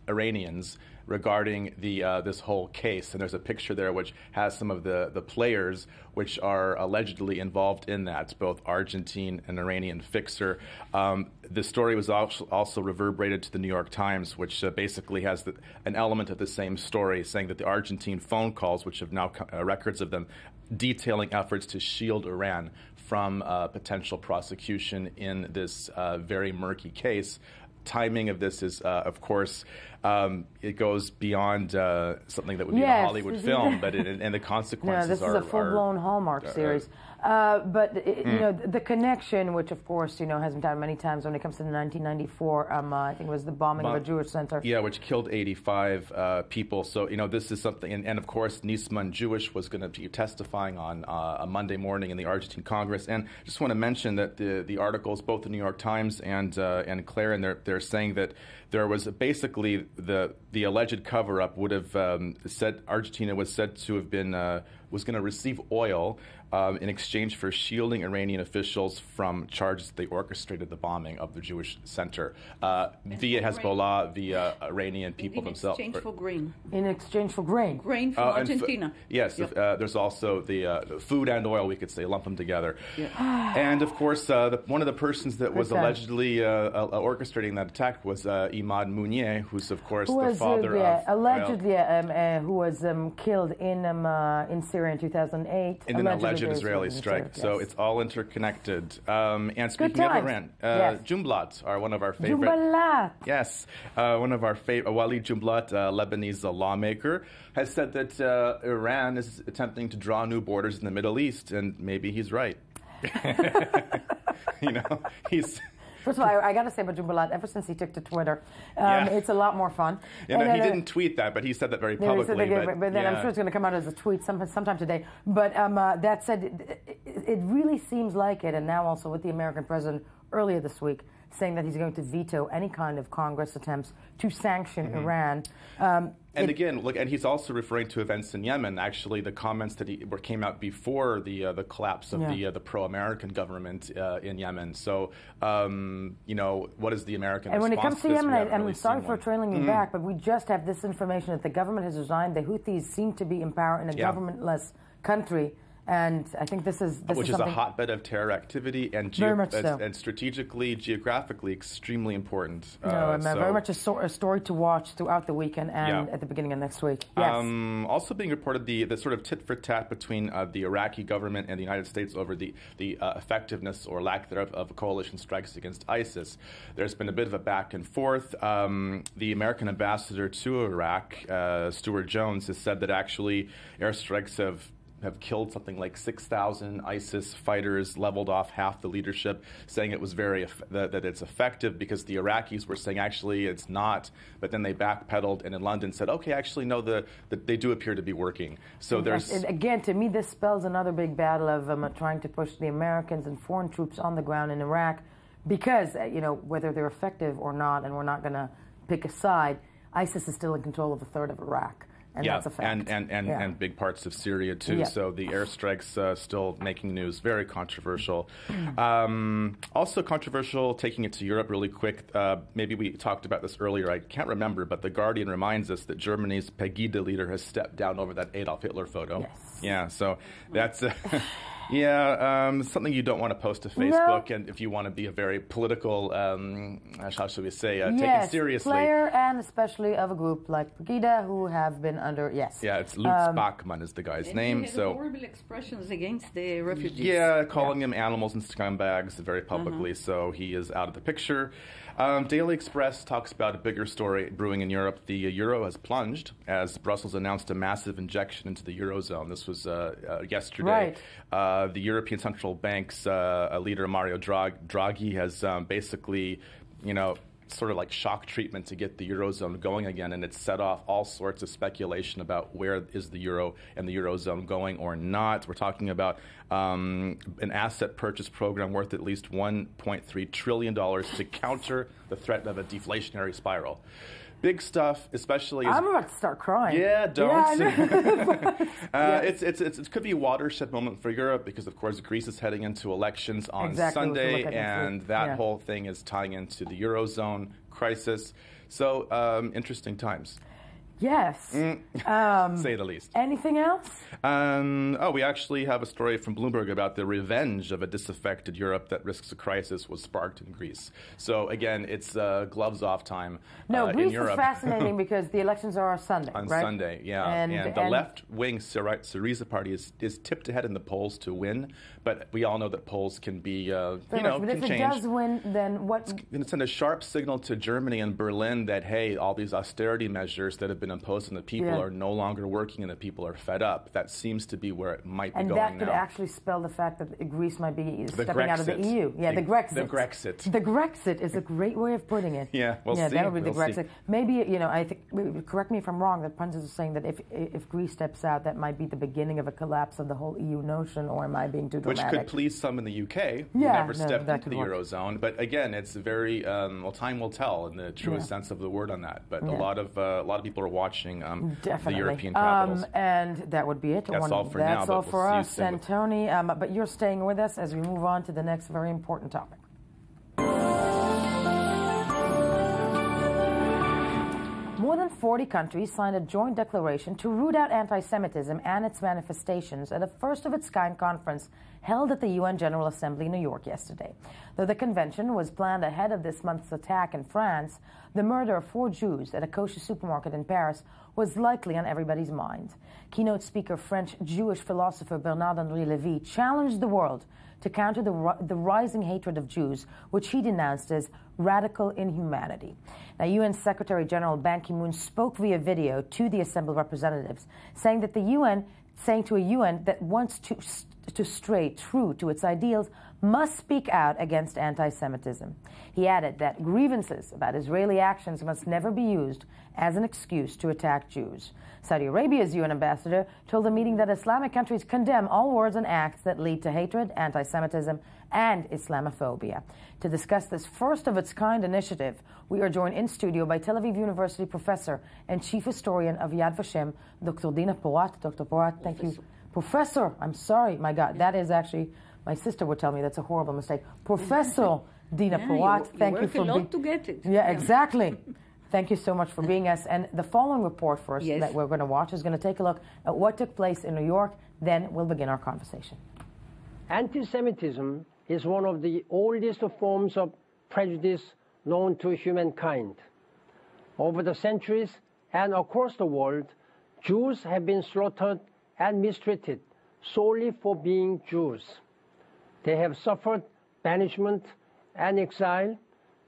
Iranians regarding this whole case. And there's a picture there which has some of the players which are allegedly involved in that, both Argentine and Iranian fixer. The story was also reverberated to the New York Times, which basically has an element of the same story, saying that the Argentine phone calls, which have now records of them, detailing efforts to shield Iran from potential prosecution in this very murky case. Timing of this is, of course, it goes beyond something that would be a Hollywood film, but and the consequences are... this is a full-blown Hallmark series. But you know, the connection, which of course has been done many times when it comes to the 1994, I think it was the bombing of a Jewish center. Yeah, which killed 85 people. So this is something, and of course Nisman Jewish was going to be testifying on a Monday morning in the Argentine Congress. And I just want to mention that the articles, both the New York Times and Clarín, they're saying that there was basically the alleged cover-up would have said Argentina was said to have been was going to receive oil in exchange for shielding Iranian officials from charges that they orchestrated the bombing of the Jewish center via Hezbollah, via Iranian people themselves. In exchange for grain. In exchange for grain. Grain from Argentina. Yes. Yep. There's also the food and oil, we could say, lump them together. Yeah. And, of course, one of the persons that was allegedly orchestrating that attack was Imad Mounier, who's, of course, the father of... Allegedly, who was killed in Syria in 2008. In an alleged Israeli strike. Yes. So it's all interconnected. And speaking of Iran, Jumblat are one of our favorite... Jumblat! Yes. One of our favorite... Walid Jumblat, Lebanese lawmaker, has said that Iran is attempting to draw new borders in the Middle East, and maybe he's right. He's... First of all, I got to say about Jumblat, ever since he took to Twitter, it's a lot more fun. He didn't tweet that, but he said that very publicly. But then I'm sure it's going to come out as a tweet sometime today. But that said, it really seems like it, and now also with the American president earlier this week saying that he's going to veto any kind of Congress attempts to sanction Iran. And again, look, and he's also referring to events in Yemen. Actually, the comments that came out before the collapse of the pro-American government in Yemen. So, what is the American response? And when it comes to Yemen, I'm really sorry for trailing you back, but we just have this information that the government has resigned. The Houthis seem to be in power in a governmentless country. And I think this is which is a hotbed of terror activity and and strategically, geographically, extremely important. Very much a story to watch throughout the weekend and at the beginning of next week. Yes. Also being reported the sort of tit for tat between the Iraqi government and the United States over the effectiveness or lack thereof of coalition strikes against ISIS. There's been a bit of a back and forth. The American ambassador to Iraq, Stuart Jones, has said that actually airstrikes have killed something like 6,000 ISIS fighters, leveled off half the leadership, saying it was that it's effective because the Iraqis were saying actually it's not, but then they backpedaled and in London said, okay, actually no, they do appear to be working. So again, to me, this spells another big battle of trying to push the Americans and foreign troops on the ground in Iraq because, whether they're effective or not, and we're not going to pick a side, ISIS is still in control of a third of Iraq. And that's a fact. And big parts of Syria, too. Yeah. So the airstrikes still making news. Very controversial. Also controversial, taking it to Europe really quick. Maybe we talked about this earlier. I can't remember, but The Guardian reminds us that Germany's Pegida leader has stepped down over that Adolf Hitler photo. Yes. Yeah, so that's... something you don't want to post to Facebook, and if you want to be a very political, how should we say, taken seriously. Player and especially of a group like Pegida, who have been under, yes. Yeah, it's Lutz Bachmann is the guy's name. He had horrible expressions against the refugees. Yeah, calling them animals and scumbags very publicly, so he is out of the picture. Daily Express talks about a bigger story brewing in Europe. The euro has plunged as Brussels announced a massive injection into the eurozone. This was yesterday. Right. The European Central Bank's leader, Mario Draghi, has basically, sort of like shock treatment to get the eurozone going again, and it's set off all sorts of speculation about where is the euro and the eurozone going or not. We're talking about an asset purchase program worth at least $1.3 trillion to counter the threat of a deflationary spiral. Big stuff, especially. I'm about to start crying. Yeah, don't. Yeah, it could be a watershed moment for Europe because, of course, Greece is heading into elections on Sunday, and that whole thing is tying into the Eurozone crisis. So, interesting times. Yes. Say the least. Anything else? We actually have a story from Bloomberg about the revenge of a disaffected Europe that risks a crisis was sparked in Greece. So, again, it's gloves off time Greece in Europe. is fascinating because the elections are on Sunday, on right? Sunday, yeah. And the left-wing Syriza party is tipped ahead in the polls to win, but we all know that polls can be, but if it does win, then what? It's going to send a sharp signal to Germany and Berlin that, hey, all these austerity measures that have been imposed on the people are no longer working and the people are fed up. That seems to be where it might be going now. And that could actually spell the fact that Greece might be stepping out of the EU. Yeah, the Grexit. The Grexit. The Grexit is a great way of putting it. Yeah, we'll see. That would be the Grexit. Maybe, I think, correct me if I'm wrong, that pundits are saying that if Greece steps out, that might be the beginning of a collapse of the whole EU notion, or am I being too dramatic? Which could please some in the UK who never stepped into the Eurozone. But again, it's very, time will tell in the truest sense of the word on that. But a lot of people are watching the European capitals. And that would be it. That's all for now. That's all for us. And Tony, but you're staying with us as we move on to the next very important topic. More than 40 countries signed a joint declaration to root out anti-Semitism and its manifestations at a first-of-its-kind conference held at the UN General Assembly in New York yesterday. Though the convention was planned ahead of this month's attack in France, the murder of 4 Jews at a kosher supermarket in Paris was likely on everybody's mind. Keynote speaker French Jewish philosopher Bernard-Henri Lévy challenged the world to counter the rising hatred of Jews, which he denounced as radical inhumanity. Now, UN Secretary General Ban Ki-moon spoke via video to the assembled representatives, saying to a UN that wants to stray true to its ideals must speak out against anti-Semitism. He added that grievances about Israeli actions must never be used as an excuse to attack Jews. Saudi Arabia's UN ambassador told the meeting that Islamic countries condemn all words and acts that lead to hatred, anti-Semitism, and Islamophobia. To discuss this first-of-its-kind initiative, we are joined in studio by Tel Aviv University professor and chief historian of Yad Vashem, Dr. Dina Porat. Dr. Porat, thank you. Professor, I'm sorry, my God, that is actually, my sister would tell me that's a horrible mistake. Professor Dina Porat, thank you for being... to get it. Yeah, exactly. Thank you so much for being us. And the following report first that we're going to watch is going to take a look at what took place in New York. Then we'll begin our conversation. Anti-Semitism is one of the oldest forms of prejudice known to humankind. Over the centuries and across the world, Jews have been slaughtered and mistreated solely for being Jews. They have suffered banishment and exile,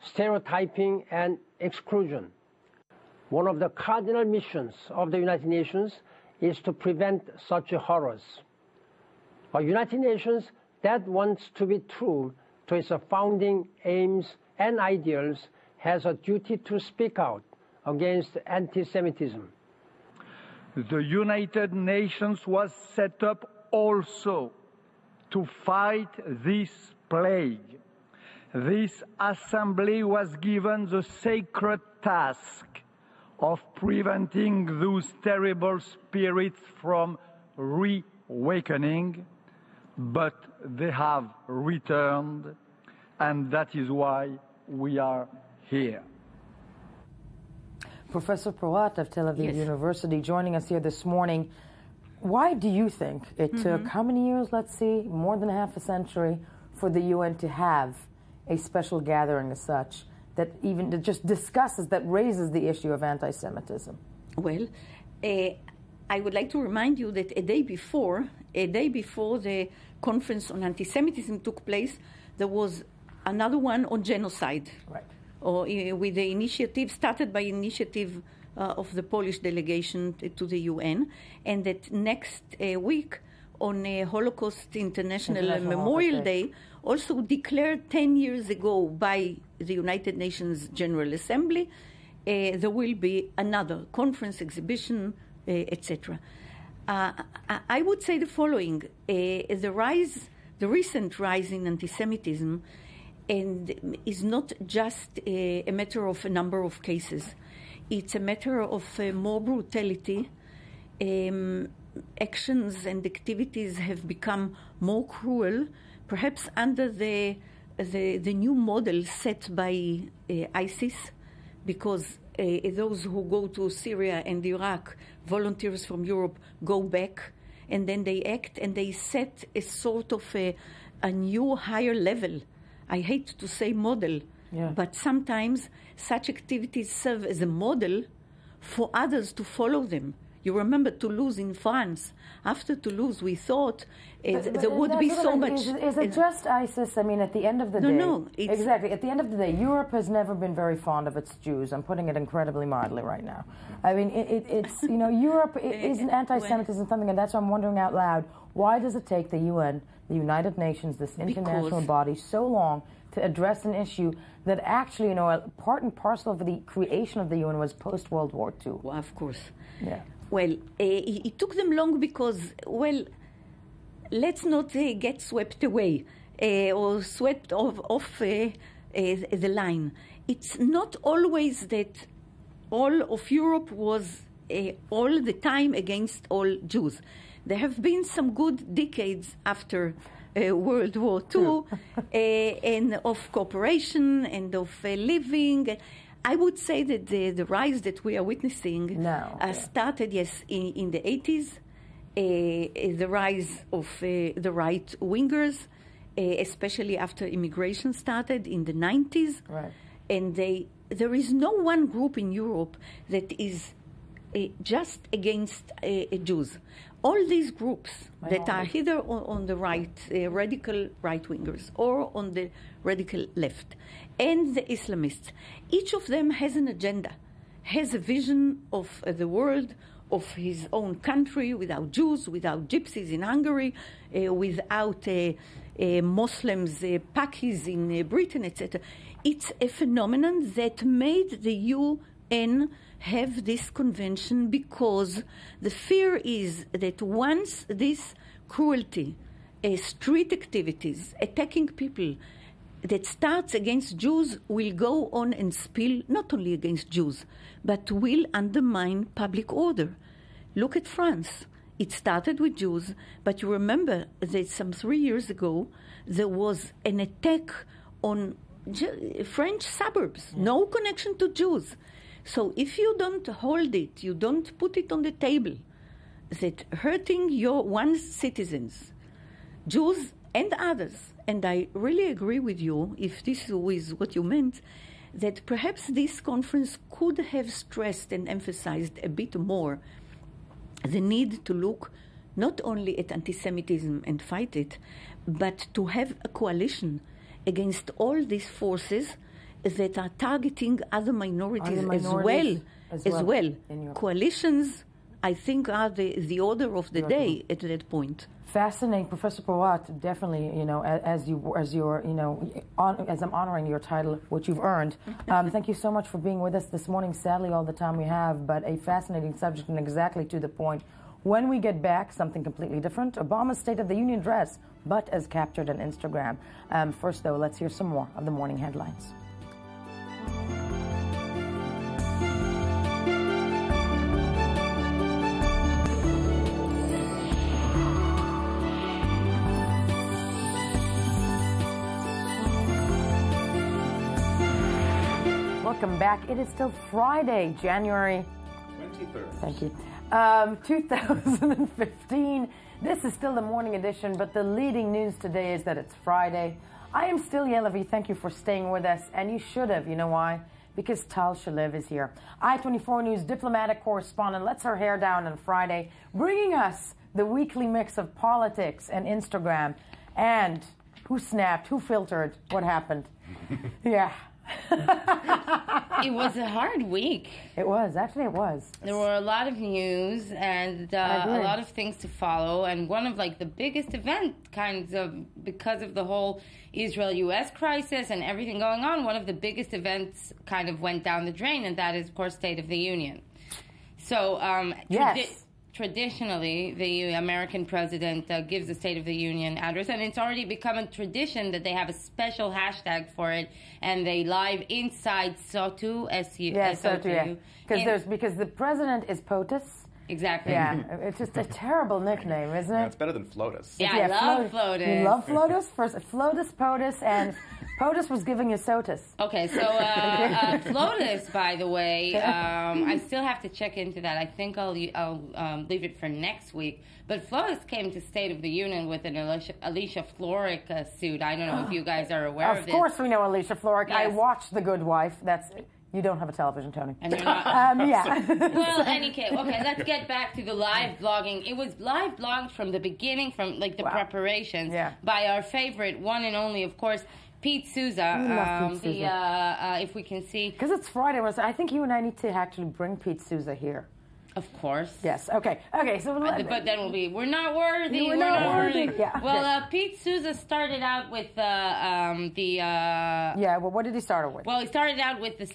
stereotyping and exclusion. One of the cardinal missions of the United Nations is to prevent such horrors. A United Nations that wants to be true to its founding aims and ideals has a duty to speak out against anti-Semitism. The United Nations was set up also to fight this plague. This assembly was given the sacred task of preventing those terrible spirits from reawakening, but they have returned, and that is why we are here. Professor Porat of Tel Aviv University joining us here this morning. Why do you think it took, how many years, let's see, more than half a century for the UN to have a special gathering as such that just discusses, that raises the issue of anti-Semitism? Well, I would like to remind you that a day before the conference on anti-Semitism took place, there was another one on genocide. Right. Or with the initiative, started by initiative of the Polish delegation to the UN, and that next week on Holocaust International Memorial Day, also declared 10 years ago by the United Nations General Assembly, there will be another conference, exhibition, etc. I would say the following: the recent rise in anti-Semitism, and is not just a matter of a number of cases. It's a matter of more brutality. Actions and activities have become more cruel, perhaps under the new model set by ISIS, because those who go to Syria and Iraq, volunteers from Europe, go back, and then they act and they set a sort of a new higher level. I hate to say model, but sometimes such activities serve as a model for others to follow them. You remember Toulouse in France. After Toulouse, we thought there would be so much. Is it just ISIS? I mean, at the end of the day. No. Exactly. At the end of the day, Europe has never been very fond of its Jews. I'm putting it incredibly mildly right now. I mean, it's, you know, Europe isn't anti-Semitism something, and that's why I'm wondering out loud, why does it take the UN, the United Nations, this international body, so long to address an issue that actually, you know, part and parcel of the creation of the UN was post-World War II? Well, of course. Yeah. Well, it took them long because, well, let's not get swept away or swept off the line. It's not always that all of Europe was all the time against all Jews. There have been some good decades after World War II and of cooperation and of living. I would say that the rise that we are witnessing started, in the 80s, the rise of the right-wingers, especially after immigration started in the 90s. Right. And there is no one group in Europe that is just against Jews. All these groups that are either on the right, radical right-wingers, or on the radical left, and the Islamists, each of them has an agenda, has a vision of the world, of his own country, without Jews, without gypsies in Hungary, without Muslims, Pakis in Britain, etc. It's a phenomenon that made the UN have this convention, because the fear is that once this cruelty, street activities, attacking people that starts against Jews will go on and spill not only against Jews, but will undermine public order. Look at France. It started with Jews, but you remember that some 3 years ago there was an attack on French suburbs, no connection to Jews. So if you don't hold it, you don't put it on the table, that hurting your one's citizens, Jews and others, and I really agree with you, if this is what you meant, that perhaps this conference could have stressed and emphasized a bit more the need to look not only at anti-Semitism and fight it, but to have a coalition against all these forces that are targeting other minorities as well. Coalitions, I think, are the order of the day at that point. Fascinating, Professor Porat. Definitely, you know, as I'm honoring your title, which you've earned. Thank you so much for being with us this morning. Sadly, all the time we have, but a fascinating subject and exactly to the point. When we get back, something completely different. Obama's State of the Union address, but as captured on Instagram. First, though, let's hear some more of the morning headlines. Welcome back. It is still Friday, January 23rd. Thank you. 2015. This is still the morning edition, but the leading news today is that it's Friday. I am still Yael Levi. Thank you for staying with us, and you should have. You know why? because Tal Shalev is here. I-24 News diplomatic correspondent lets her hair down on Friday, bringing us the weekly mix of politics and Instagram. And who snapped, who filtered, what happened. Yeah. It was a hard week. It was. Actually, it was. There were a lot of news and a lot of things to follow. And one of the biggest event kinds of, because of the whole Israel-U.S. crisis and everything going on, one of the biggest events kind of went down the drain, and that is, of course, State of the Union. So, traditionally, the American president gives the State of the Union address, and it's already become a tradition that they have a special hashtag for it, and they live inside SOTU, S-O-T-U. Because the president is POTUS. Exactly. Yeah, it's just a terrible nickname, isn't it? Yeah, it's better than FLOTUS. Yeah, I love FLOTUS. You love FLOTUS? First, FLOTUS, POTUS, and POTUS was giving you SOTUS. Okay, so FLOTUS, by the way, I still have to check into that. I think I'll leave it for next week. But FLOTUS came to State of the Union with an Alicia Florrick suit. I don't know if you guys are aware of this. Of course we know Alicia Florrick. Yes. I watched The Good Wife. You don't have a television, Tony. And you're not. Yeah. Well, any case, okay, let's get back to the live blogging. It was live blogged from the beginning, from the preparations, by our favorite, one and only, of course, Pete Souza. Pete Souza. If we can see. Because it's Friday, I think you and I need to actually bring Pete Souza here. Of course. Yes. Okay. So. But then we're not worthy. We're not worthy. Yeah. Well, Pete Souza started out with Yeah. Well, what did he start with? Well, he started out with the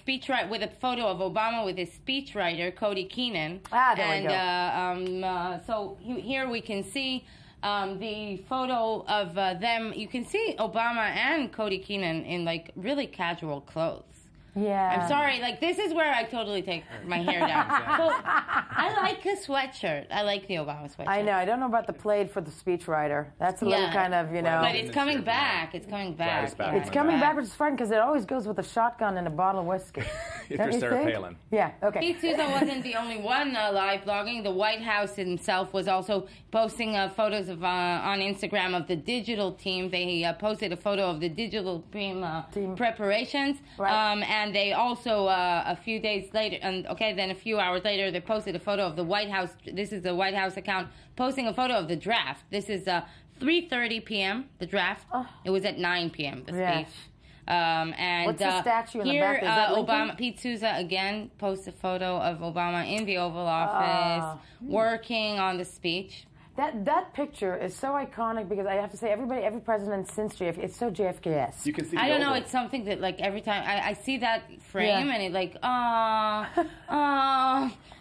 with a photo of Obama with his speechwriter Cody Keenan. There we go. So here we can see. The photo of them, you can see Obama and Cody Keenan in really casual clothes. Yeah. I'm sorry, this is where I totally take my hair down. So, I like a sweatshirt. I like the Obama sweatshirt. I know. I don't know about the plaid for the speechwriter. That's a little kind of, But it's coming back. It's coming back. It's coming back, which is fun because it always goes with a shotgun and a bottle of whiskey. If you're Sarah Palin. Yeah, okay. Pete Souza wasn't the only one live blogging. The White House himself was also posting photos of on Instagram of the digital team. They posted a photo of the digital team preparations. Right. And they also, a few days later, then a few hours later, they posted a photo of the White House. This is the White House account posting a photo of the draft. This is 3:30 p.m., the draft. Oh. It was at 9 p.m., the speech. And what's the statue in here, the back? Is that Obama, Pete Souza again posts a photo of Obama in the Oval Office working on the speech. That picture is so iconic because I have to say every president since JFK, it's so JFK-esque. You can see. I don't know. It's something that every time I see that frame and it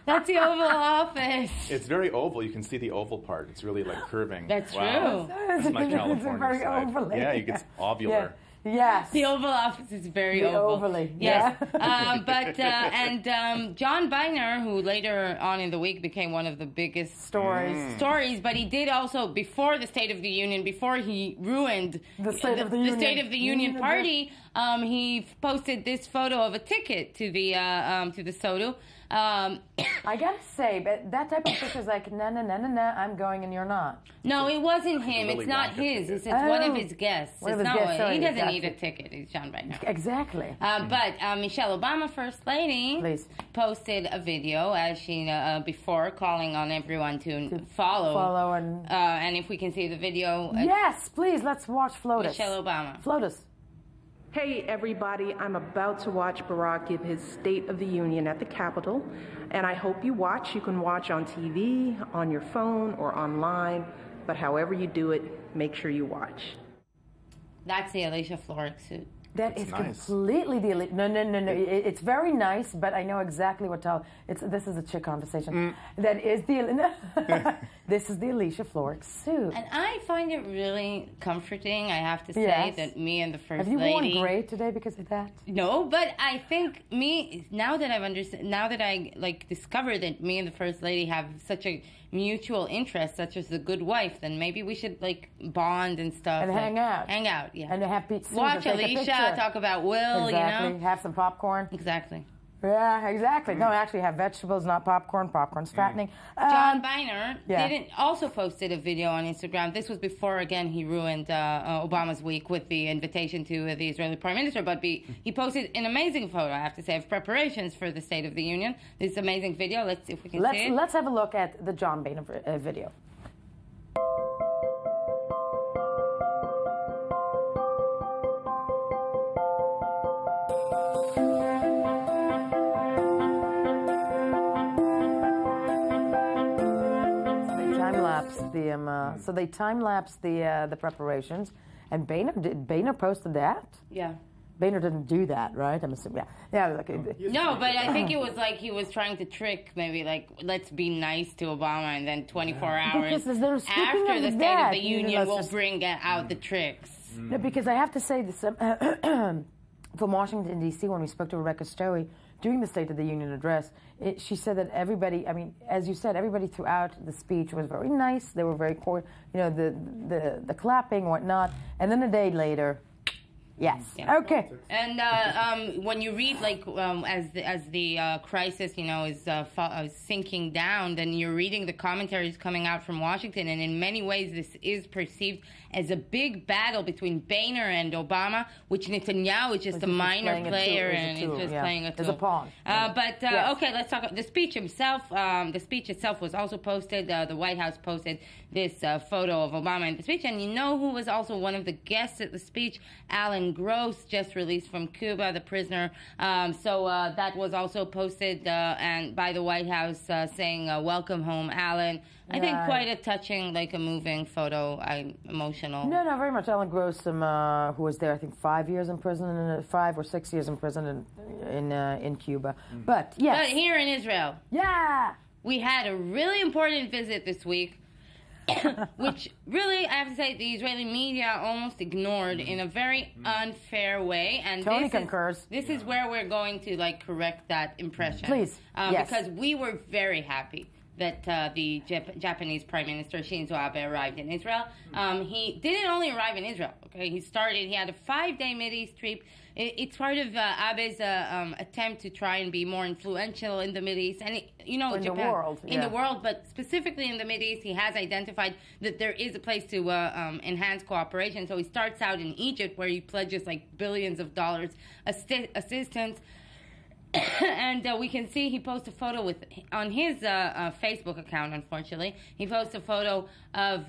that's the Oval Office. It's very oval. You can see the oval part. It's really curving. That's true. It's my California it's very side. overly. Yeah, you get ovular. Yeah. Yes. The Oval Office is very oval. Overly. Yes. And John Boehner, who later on in the week became one of the biggest stories, but he did also, before the State of the Union, before he ruined the State of the Union party, he posted this photo of a ticket to the SOTU. I gotta say, but that type of picture is no, I'm going and you're not. No, it wasn't him. It's not his. It's one of his guests. He doesn't need a ticket. He's John Boehner. Exactly. But Michelle Obama, First Lady, posted a video as she before calling on everyone to follow and if we can see the video. Yes, please. Let's watch FLOTUS. Michelle Obama. FLOTUS. Hey everybody, I'm about to watch Barack give his State of the Union at the Capitol, and I hope you watch. You can watch on TV, on your phone, or online, but however you do it, make sure you watch. That's the Alicia Florrick suit. That is nice. Completely the elite. No. It's very nice, but I know exactly what to. This is a chick conversation. That is this is the Alicia Florrick suit. And I find it really comforting, I have to say, that me and the First Lady... Have you worn gray today because of that? No, but I think now that I discover that me and the First Lady have such a mutual interest, such as The Good Wife, then maybe we should bond and stuff. And hang out. Hang out, yeah. And have Pete Souza watch take Alicia, a picture. talk about Will, exactly. Have some popcorn. Exactly. Yeah, exactly. No, actually have vegetables, not popcorn. Popcorn's fattening. John Boehner also posted a video on Instagram. This was before, again, he ruined Obama's week with the invitation to the Israeli Prime Minister. But he posted an amazing photo, I have to say, of preparations for the State of the Union. This amazing video. Let's see if we can see it. Let's have a look at the John Boehner video. So they time-lapsed the preparations, and Boehner posted that? Yeah. Boehner didn't do that, right? I'm assuming, No, but I think it was like he was trying to trick, maybe like, let's be nice to Obama, and then 24 hours after the State of the Union will bring out the tricks. No, because I have to say this, from Washington, D.C., when we spoke to Rebecca Stowey, during the State of the Union address, she said that everybody, I mean, as you said, everybody throughout the speech was very nice. They were very, the clapping, whatnot. And then a day later, yes. Yeah. Okay. And when you read, like, as the crisis, is sinking down, then you're reading the commentaries coming out from Washington, and in many ways this is perceived as a big battle between Boehner and Obama, which Netanyahu is just a minor player and is just playing a tool. As a pawn. Okay, let's talk about the speech himself. The speech itself was also posted. The White House posted this photo of Obama in the speech, and you know who was also one of the guests at the speech? Alan Gross, just released from Cuba, the prisoner. That was also posted and by the White House saying, welcome home, Alan. I think quite a touching, like a moving photo. Emotional. No, very much. Alan Gross, who was there, I think, 5 years in prison, 5 or 6 years in prison in Cuba. But, yes. But here in Israel. Yeah. We had a really important visit this week, which really, I have to say, the Israeli media almost ignored in a very unfair way. And Tony concurs. This is where we're going to, correct that impression. Please, yes. Because we were very happy that the Japanese Prime Minister Shinzo Abe arrived in Israel. He didn't only arrive in Israel. Okay, he had a 5-day Mideast trip. It's part of Abe's attempt to try and be more influential in the Mideast and in Japan, the world, in the world, but specifically in the Mideast, he has identified that there is a place to enhance cooperation. So he starts out in Egypt, where he pledges billions of dollars assistance. And we can see he posts a photo on his Facebook account. Unfortunately, he posts a photo of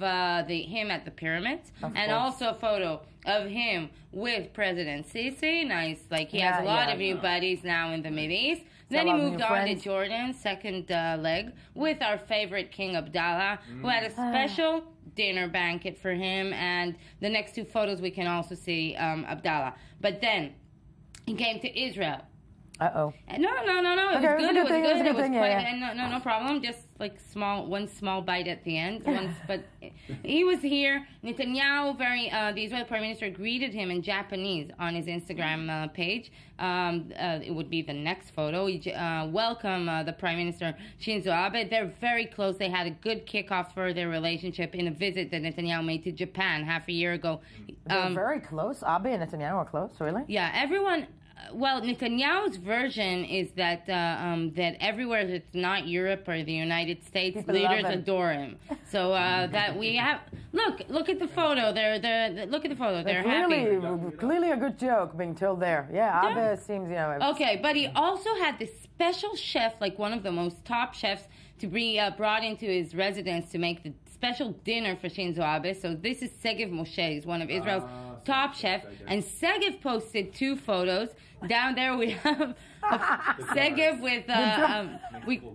him at the pyramids, and also a photo of him with President Sisi. Nice, he has a lot of new buddies now in the Mideast. Then he moved on to Jordan, second leg, with our favorite King Abdallah, who had a special dinner banquet for him. And the next 2 photos we can also see Abdallah. But then he came to Israel. Uh-oh. No. It was good. It was good. It was quite, no problem. Just one small bite at the end. But he was here. Netanyahu, the Israeli Prime Minister, greeted him in Japanese on his Instagram page. It would be the next photo. He welcomed the Prime Minister Shinzo Abe. They're very close. They had a good kickoff for their relationship in a visit that Netanyahu made to Japan half a year ago. They're very close. Abe and Netanyahu are close, really? Yeah, everyone. Well, Netanyahu's version is that that everywhere that's not Europe or the United States, leaders adore him. So that we have look at the photo. Look at the photo. They're happy. Clearly a good joke being told there. Yeah, Abe seems Okay, but he also had this special chef, one of the most top chefs, to be brought into his residence to make the special dinner for Shinzo Abe. So this is Segev Moshe. He's one of Israel's top chefs. And Segev posted 2 photos. Down there we have Segev with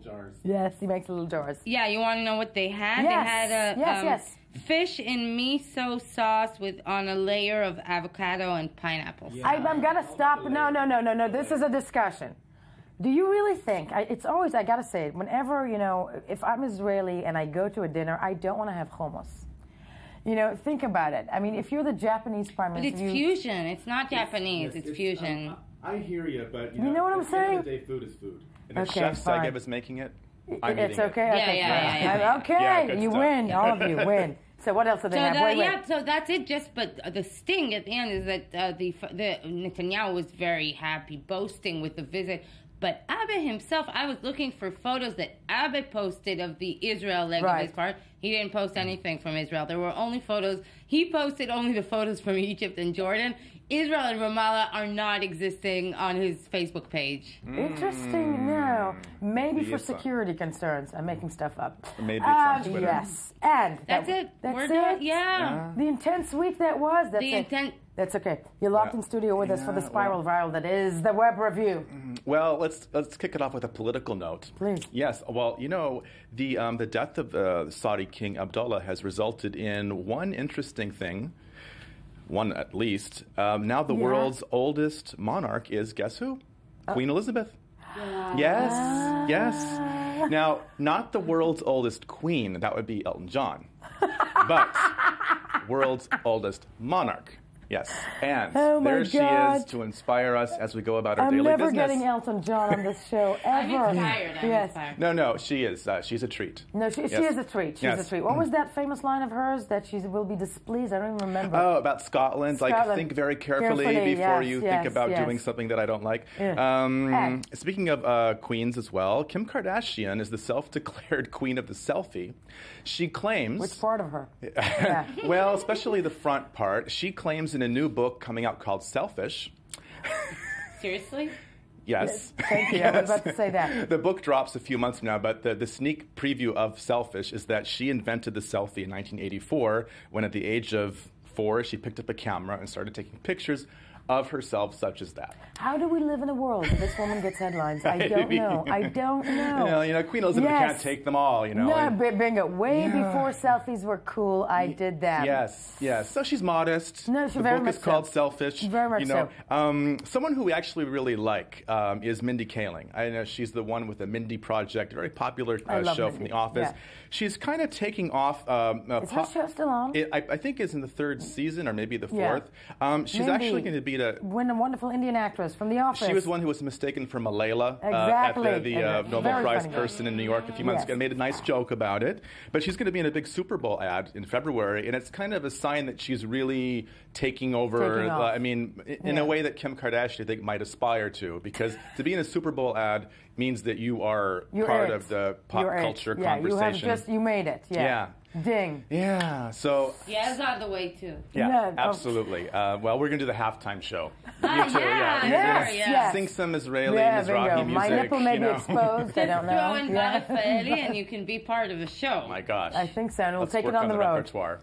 jars. Yes, he makes little jars. Yeah, you want to know what they had? Yes. They had fish in miso sauce on a layer of avocado and pineapple. Yeah. I'm gonna stop. No. This is a discussion. Do you really think, it's always, I gotta say it, whenever, if I'm Israeli and I go to a dinner, I don't want to have hummus. Think about it. I mean, if you're the Japanese Prime Minister... But it's fusion. It's not Japanese. It's fusion. I hear you, but, you know what I'm saying? At the end of the day, food is food. And if Chef Segev is making it, I'm eating it. Okay? Yeah. Okay, you win. All of you win. So what else do they have? So that's it. But the sting at the end is that the Netanyahu was very happy, boasting with the visit. But Abe himself, I was looking for photos that Abe posted of the Israel leg of his part. He didn't post anything from Israel. There were only photos. He posted only the photos from Egypt and Jordan. Israel and Ramallah are not existing on his Facebook page. Interesting. No, maybe for security concerns. I'm making stuff up. Maybe from Twitter. Yes, and that's it. That's We're it. done. Yeah. The intense week that was. That's it. That's okay. You're locked in studio with us for the Spiral Viral that is the Web Review. Well, let's kick it off with a political note. Please. Yes. Well, you know, the death of Saudi King Abdullah has resulted in one interesting thing. One at least. Now the world's oldest monarch is, guess who? Queen Elizabeth. Yes. Yes. Now, not the world's oldest queen. That would be Elton John. But world's oldest monarch. Yes, and there she is to inspire us as we go about our daily business. I'm never getting Elton John on this show, ever. I'm inspired. No, she is. She's a treat. No, she is a treat. She's a treat. What was that famous line of hers that she will be displeased? I don't even remember. Oh, about Scotland. Like, think very carefully before you think about doing something that I don't like. Yeah. Speaking of queens as well, Kim Kardashian is the self-declared queen of the selfie. She claims... Which part of her? Well, especially the front part. She claims in a new book coming out called Selfish. Seriously? Yes. Thank you. I was about to say that. The book drops a few months from now, but the sneak preview of Selfish is that she invented the selfie in 1984 when at the age of 4 she picked up a camera and started taking pictures of herself such as that. How do we live in a world where this woman gets headlines? I don't know. I don't know. You know, Queen Elizabeth can't take them all, you know. No, bingo. Way before selfies were cool, I did that. Yes. So she's modest. No, she's the very book much is called Selfish. Very much so. Someone who we actually really like is Mindy Kaling. I know she's the one with the Mindy Project, a very popular show from The Office. Yeah. She's kind of taking off. Is her show still on? I think it's in the 3rd season or maybe the 4th. She's Mindy, actually going to be when a wonderful Indian actress from The Office. She was one who was mistaken for Malayla at the Nobel Prize person in New York a few months ago and made a nice joke about it. But she's going to be in a big Super Bowl ad in February, and it's kind of a sign that she's really taking over. In a way that Kim Kardashian, I think, might aspire to, because to be in a Super Bowl ad means that you're part of the pop culture conversation. You made it. Yeah. Ding. Yeah. So. Yeah, it's on the way too. Yeah, absolutely. Well, we're going to do the halftime show. You too. Yes. Sing some Israeli Mizrahi music. My nipple may be exposed. I don't know. Throw in Balafeli and you can be part of the show. Oh my gosh. I think so. And we'll take it on the road. Repertoire.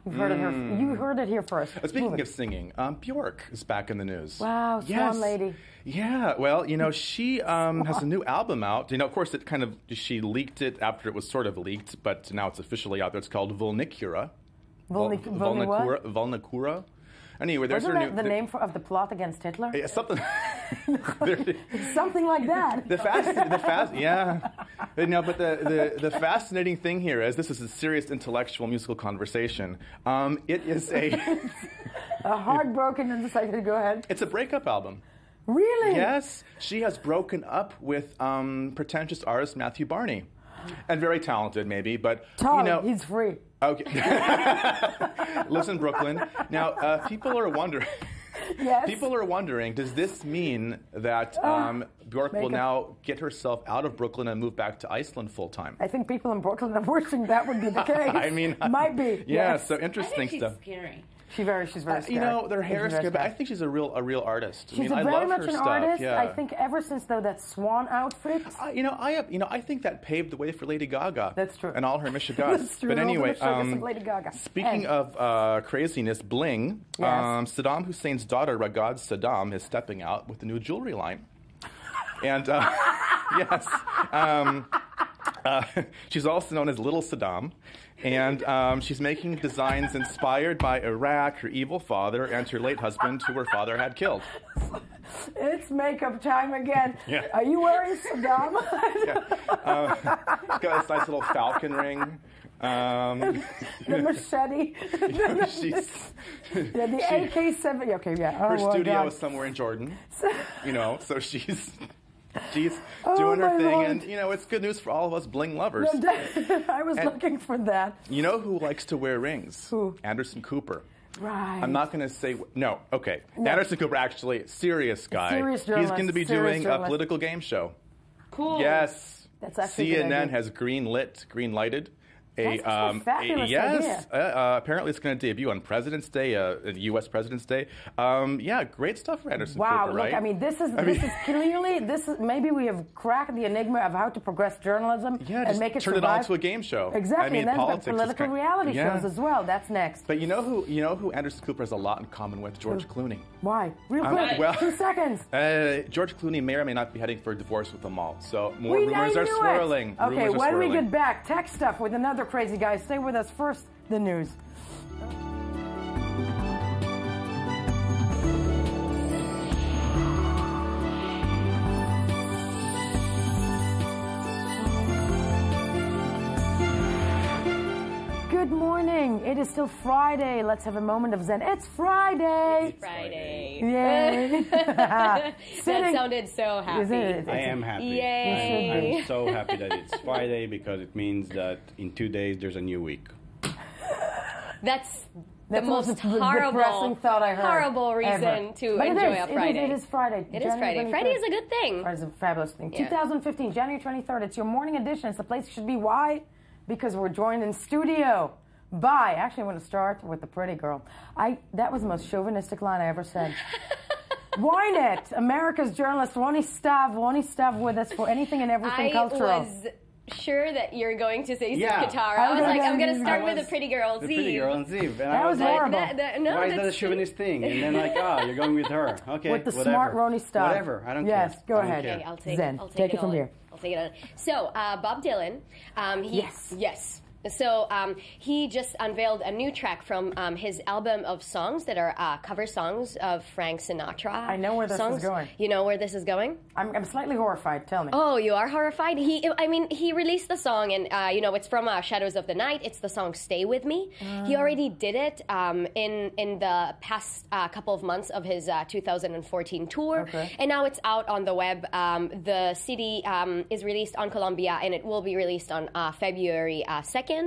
You've heard it here. You heard it here first. Speaking of singing, Bjork is back in the news. Wow, Swan Lady. Yeah, well, she has a new album out. Of course, she leaked it after it was sort of leaked, but now it's officially out there. It's called Volnicura. Volnicura. Anyway, there's Wasn't that the name of the plot against Hitler? Yeah, something. Something like that. But the fascinating thing here is this is a serious intellectual musical conversation. It is a heartbroken and decided. Go ahead. It's a breakup album. Really? Yes. She has broken up with pretentious artist Matthew Barney. And very talented, maybe, but, he's free. Okay. Lives in Brooklyn. Now, people are wondering... Yes. People are wondering, does this mean that Bjork will now get herself out of Brooklyn and move back to Iceland full-time? I think people in Brooklyn are wishing that would be the case. Might be. Yeah, yes. So interesting I think stuff. She's scary. She's very scary. Their hair is scary, but I think she's a real artist. She's I very love much her an stuff. artist. Yeah. I think ever since that swan outfit. I think that paved the way for Lady Gaga. That's true. And all her Michigas. That's true. But anyway, Lady Gaga. Speaking of craziness, bling. Yes. Saddam Hussein's daughter Ragad Saddam is stepping out with a new jewelry line. And yes. She's also known as Little Saddam, and she's making designs inspired by Iraq, her evil father, and her late husband, who her father had killed. It's makeup time again. Yeah. Are you wearing Saddam? It's got this nice little falcon ring. The machete. The AK-7. Okay, yeah. Her studio is somewhere in Jordan. So she's doing her thing, Lord. and it's good news for all of us bling lovers. I was looking for that. You know who likes to wear rings? Who? Anderson Cooper. Right. I'm not going to say no. Okay, Anderson Cooper, actually, serious guy. Serious He's journalist, going to be doing a political game show. Cool. Yes. That's actually a good CNN idea. has green-lighted. That's a fabulous idea. Apparently it's going to debut on President's Day, U.S. President's Day. Great stuff for Anderson Cooper, right? Look, I mean, this is clearly maybe we have cracked the enigma of how to progress journalism and make it turn survive. it on to a game show. Exactly, I mean, and then politics political reality shows as well. That's next. But you know who Anderson Cooper has a lot in common with? George Clooney. Why? Real quick, 2 seconds. George Clooney may or may not be heading for a divorce with them all. So more I rumors are knew it. swirling. Okay, when we get back, tech stuff with another crazy guy. Stay with us. First, the news. Good morning. It is still Friday. Let's have a moment of zen. It's Friday. It's Friday. Yay. That sounded so happy. I am happy. Yay. I'm so happy that it's Friday because it means that in 2 days there's a new week. That's the most depressing horrible thought I heard horrible reason ever. to But enjoy a Friday. It is Friday. It is Friday. Friday is a good thing. Friday is a fabulous thing. Yeah. 2015, January 23rd. It's your morning edition. It's the place you should be. Why? Because we're joined in studio by, actually, I'm going to start with the pretty girl. That was the most chauvinistic line I ever said. Ynet, America's journalist, Ronnie Stav with us for anything and everything cultural. I was sure that you're going to say Yeah. Katara. I was like, I'm going to start with the pretty girl, Ziv. The pretty girl and Ziv. And That was horrible. Why is that a chauvinist thing? And then you're going with her. Okay, with the whatever. smart Ronnie Stav. Whatever, I don't care. Yes, go ahead. Okay, I'll take Zen. I'll take Take it from all. here. I'll take it on. So, Bob Dylan. Yes. So he just unveiled a new track from his album of songs that are cover songs of Frank Sinatra. I know where this is going. You know where this is going? I'm slightly horrified. Tell me. Oh, you are horrified? He released the song, and it's from Shadows of the Night. It's the song "Stay With Me." He already did it in the past couple of months of his 2014 tour, and now it's out on the web. The CD is released on Columbia, and it will be released on February 2nd.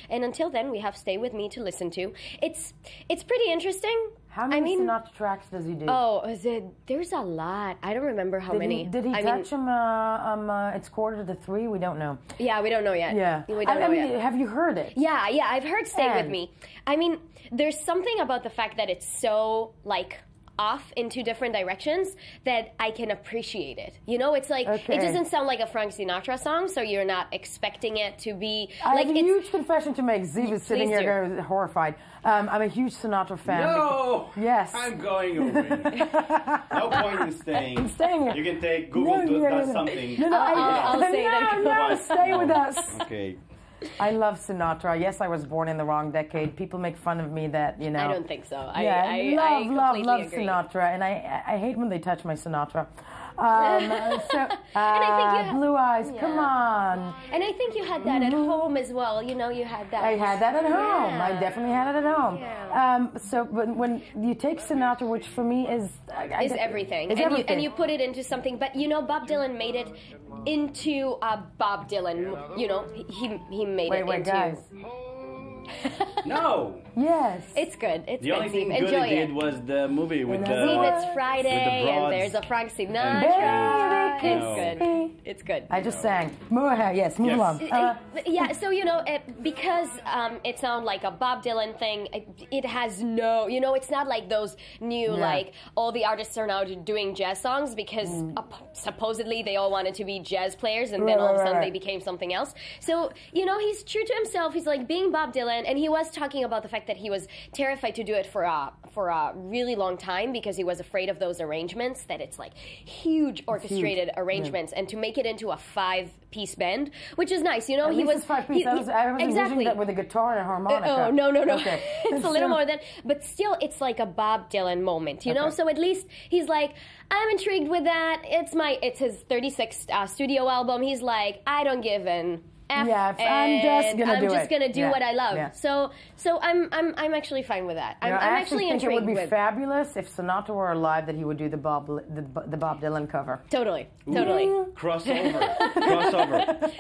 And until then, we have "Stay With Me" to listen to. It's pretty interesting. How many Sinatra tracks does he do? Oh, there's a lot. I don't remember how many. Did he touch him? It's 2:45. We don't know. Yeah, we don't know yet. Yeah, we don't know yet. Have you heard it? Yeah, I've heard "Stay With Me." I mean, there's something about the fact that it's so off in two different directions that I can appreciate it. It's like it doesn't sound like a Frank Sinatra song, so you're not expecting it to be. I have a huge confession to make. Ziv is sitting here going horrified. I'm a huge Sinatra fan. No! Yes. I'm going away. No point in staying. I'm staying here. You can take Google does something. No, I'll say that. No, stay with us. Okay. I love Sinatra. Yes, I was born in the wrong decade. People make fun of me that, I don't think so. I love agree. Sinatra, and I hate when they touch my Sinatra. And I think you Blue Eyes, come on. And I think you had that at home as well. You had that. I had that at home. Yeah. I definitely had it at home. Yeah. When you take Sinatra, which for me is everything, everything. And you put it into something. But Bob Dylan made it into Bob Dylan. He made it into. Guys. No. Yes. It's good. It's the only thing good Enjoy it did was the movie with the. It's Friday, and there's a Frank Sinatra. It's good. It's good. I just sang. Yes, move along. Yeah, so because it sounds like a Bob Dylan thing, it has no, it's not like those new all the artists are now doing jazz songs because supposedly they all wanted to be jazz players, and then all of a sudden they became something else. So he's true to himself. He's like being Bob Dylan, and he was talking about the fact that he was terrified to do it for a really long time because he was afraid of those arrangements, that it's like huge orchestrated arrangements, and to make it into a 5-piece band, which is nice. He was 5-piece. I was envisioning that with a guitar and a harmonica. No. Okay. It's a little more than, but still, it's like a Bob Dylan moment, you know. So at least he's like, I'm intrigued with that. It's his 36th studio album. He's like, I don't give an F, I'm just gonna do what I love. Yeah. So I'm actually fine with that. I'm actually think intrigued. It would be fabulous if Sinatra were alive, that he would do the Bob Dylan cover. Totally. Crossover.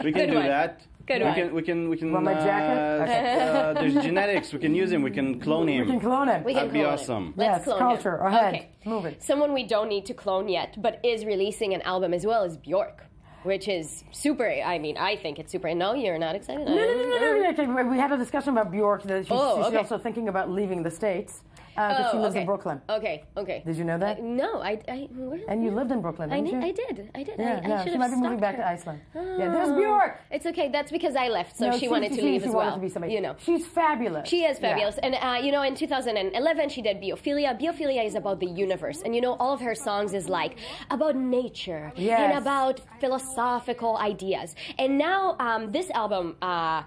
We can do that. Good one. We can. Want my jacket? Okay. There's genetics. We can use him. We can clone him. We can clone him. That'd be awesome. Let's clone culture. him. Ahead. Okay. Move it. Someone we don't need to clone yet, but is releasing an album as well, is Bjork. Which is super, I mean, I think it's super. No, you're not excited? No. We had a discussion about Bjork. That she's also thinking about leaving the States. Because she lives in Brooklyn. Okay. Did you know that? No, And you lived in Brooklyn, didn't you? I did. Yeah, she might be moving back to Iceland. Yeah, there's Bjork. It's okay. That's because I left, so she wanted to leave as well. She wanted to be somebody. You know, she's fabulous. She is fabulous, and in 2011 she did Biophilia. Biophilia is about the universe, and all of her songs is like about nature and about philosophical ideas. And now this album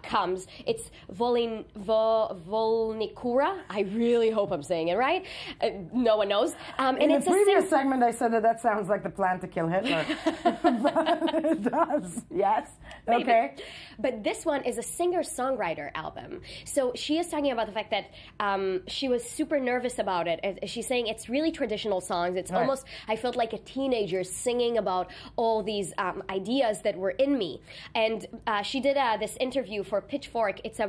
comes. It's Volnicura. I really hope I'm saying it right. No one knows. In the previous segment, I said that sounds like the plan to kill Hitler. But it does. Yes. Maybe. Okay. But this one is a singer-songwriter album. So she is talking about the fact that she was super nervous about it. She's saying it's really traditional songs. It's almost, I felt like a teenager singing about all these ideas that were in me. And she did this interview for Pitchfork. It's a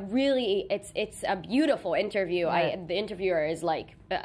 beautiful interview. Right. The interviewer is like,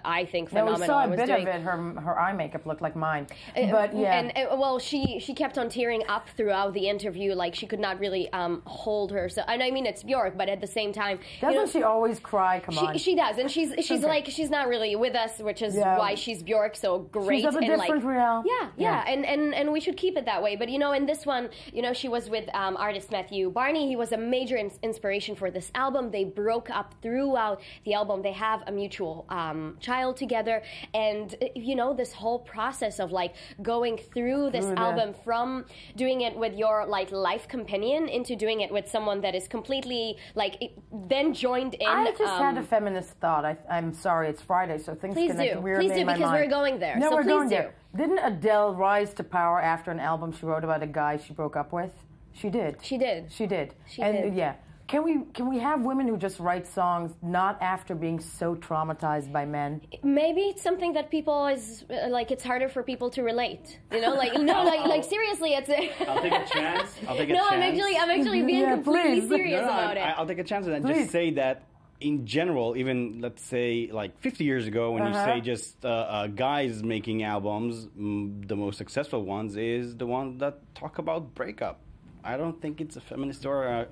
I think, phenomenal. We saw a bit of it. Her eye makeup looked like mine. But yeah. And well, she kept on tearing up throughout the interview. Like she could not really hold herself. And I mean, it's Bjork, but at the same time, doesn't she always cry? Come on. She does, and she's like she's not really with us, which is why she's Bjork. So great. She's of a different realm. Yeah. And we should keep it that way. But in this one, she was with artist Matthew Barney. He was a major inspiration for this album. They broke up throughout the album. They have a mutual child together, and this whole process of like going through this album from doing it with your like life companion into doing it with someone that is completely like then joined in. I just had a feminist thought. I'm sorry, it's Friday, so things connect weirdly in my mind. Please do, because we're going there. No, so we're going do. there. Didn't Adele rise to power after an album she wrote about a guy she broke up with? She did. She did. Yeah. Can we have women who just write songs not after being so traumatized by men? Maybe it's something that people is like it's harder for people to relate. Like seriously, it's. I'll take a chance. No, I'm actually being completely serious about it. I'll take a chance and just say that. In general, even let's say like 50 years ago, when you say just guys making albums, the most successful ones is the ones that talk about breakup. I don't think it's a feminist or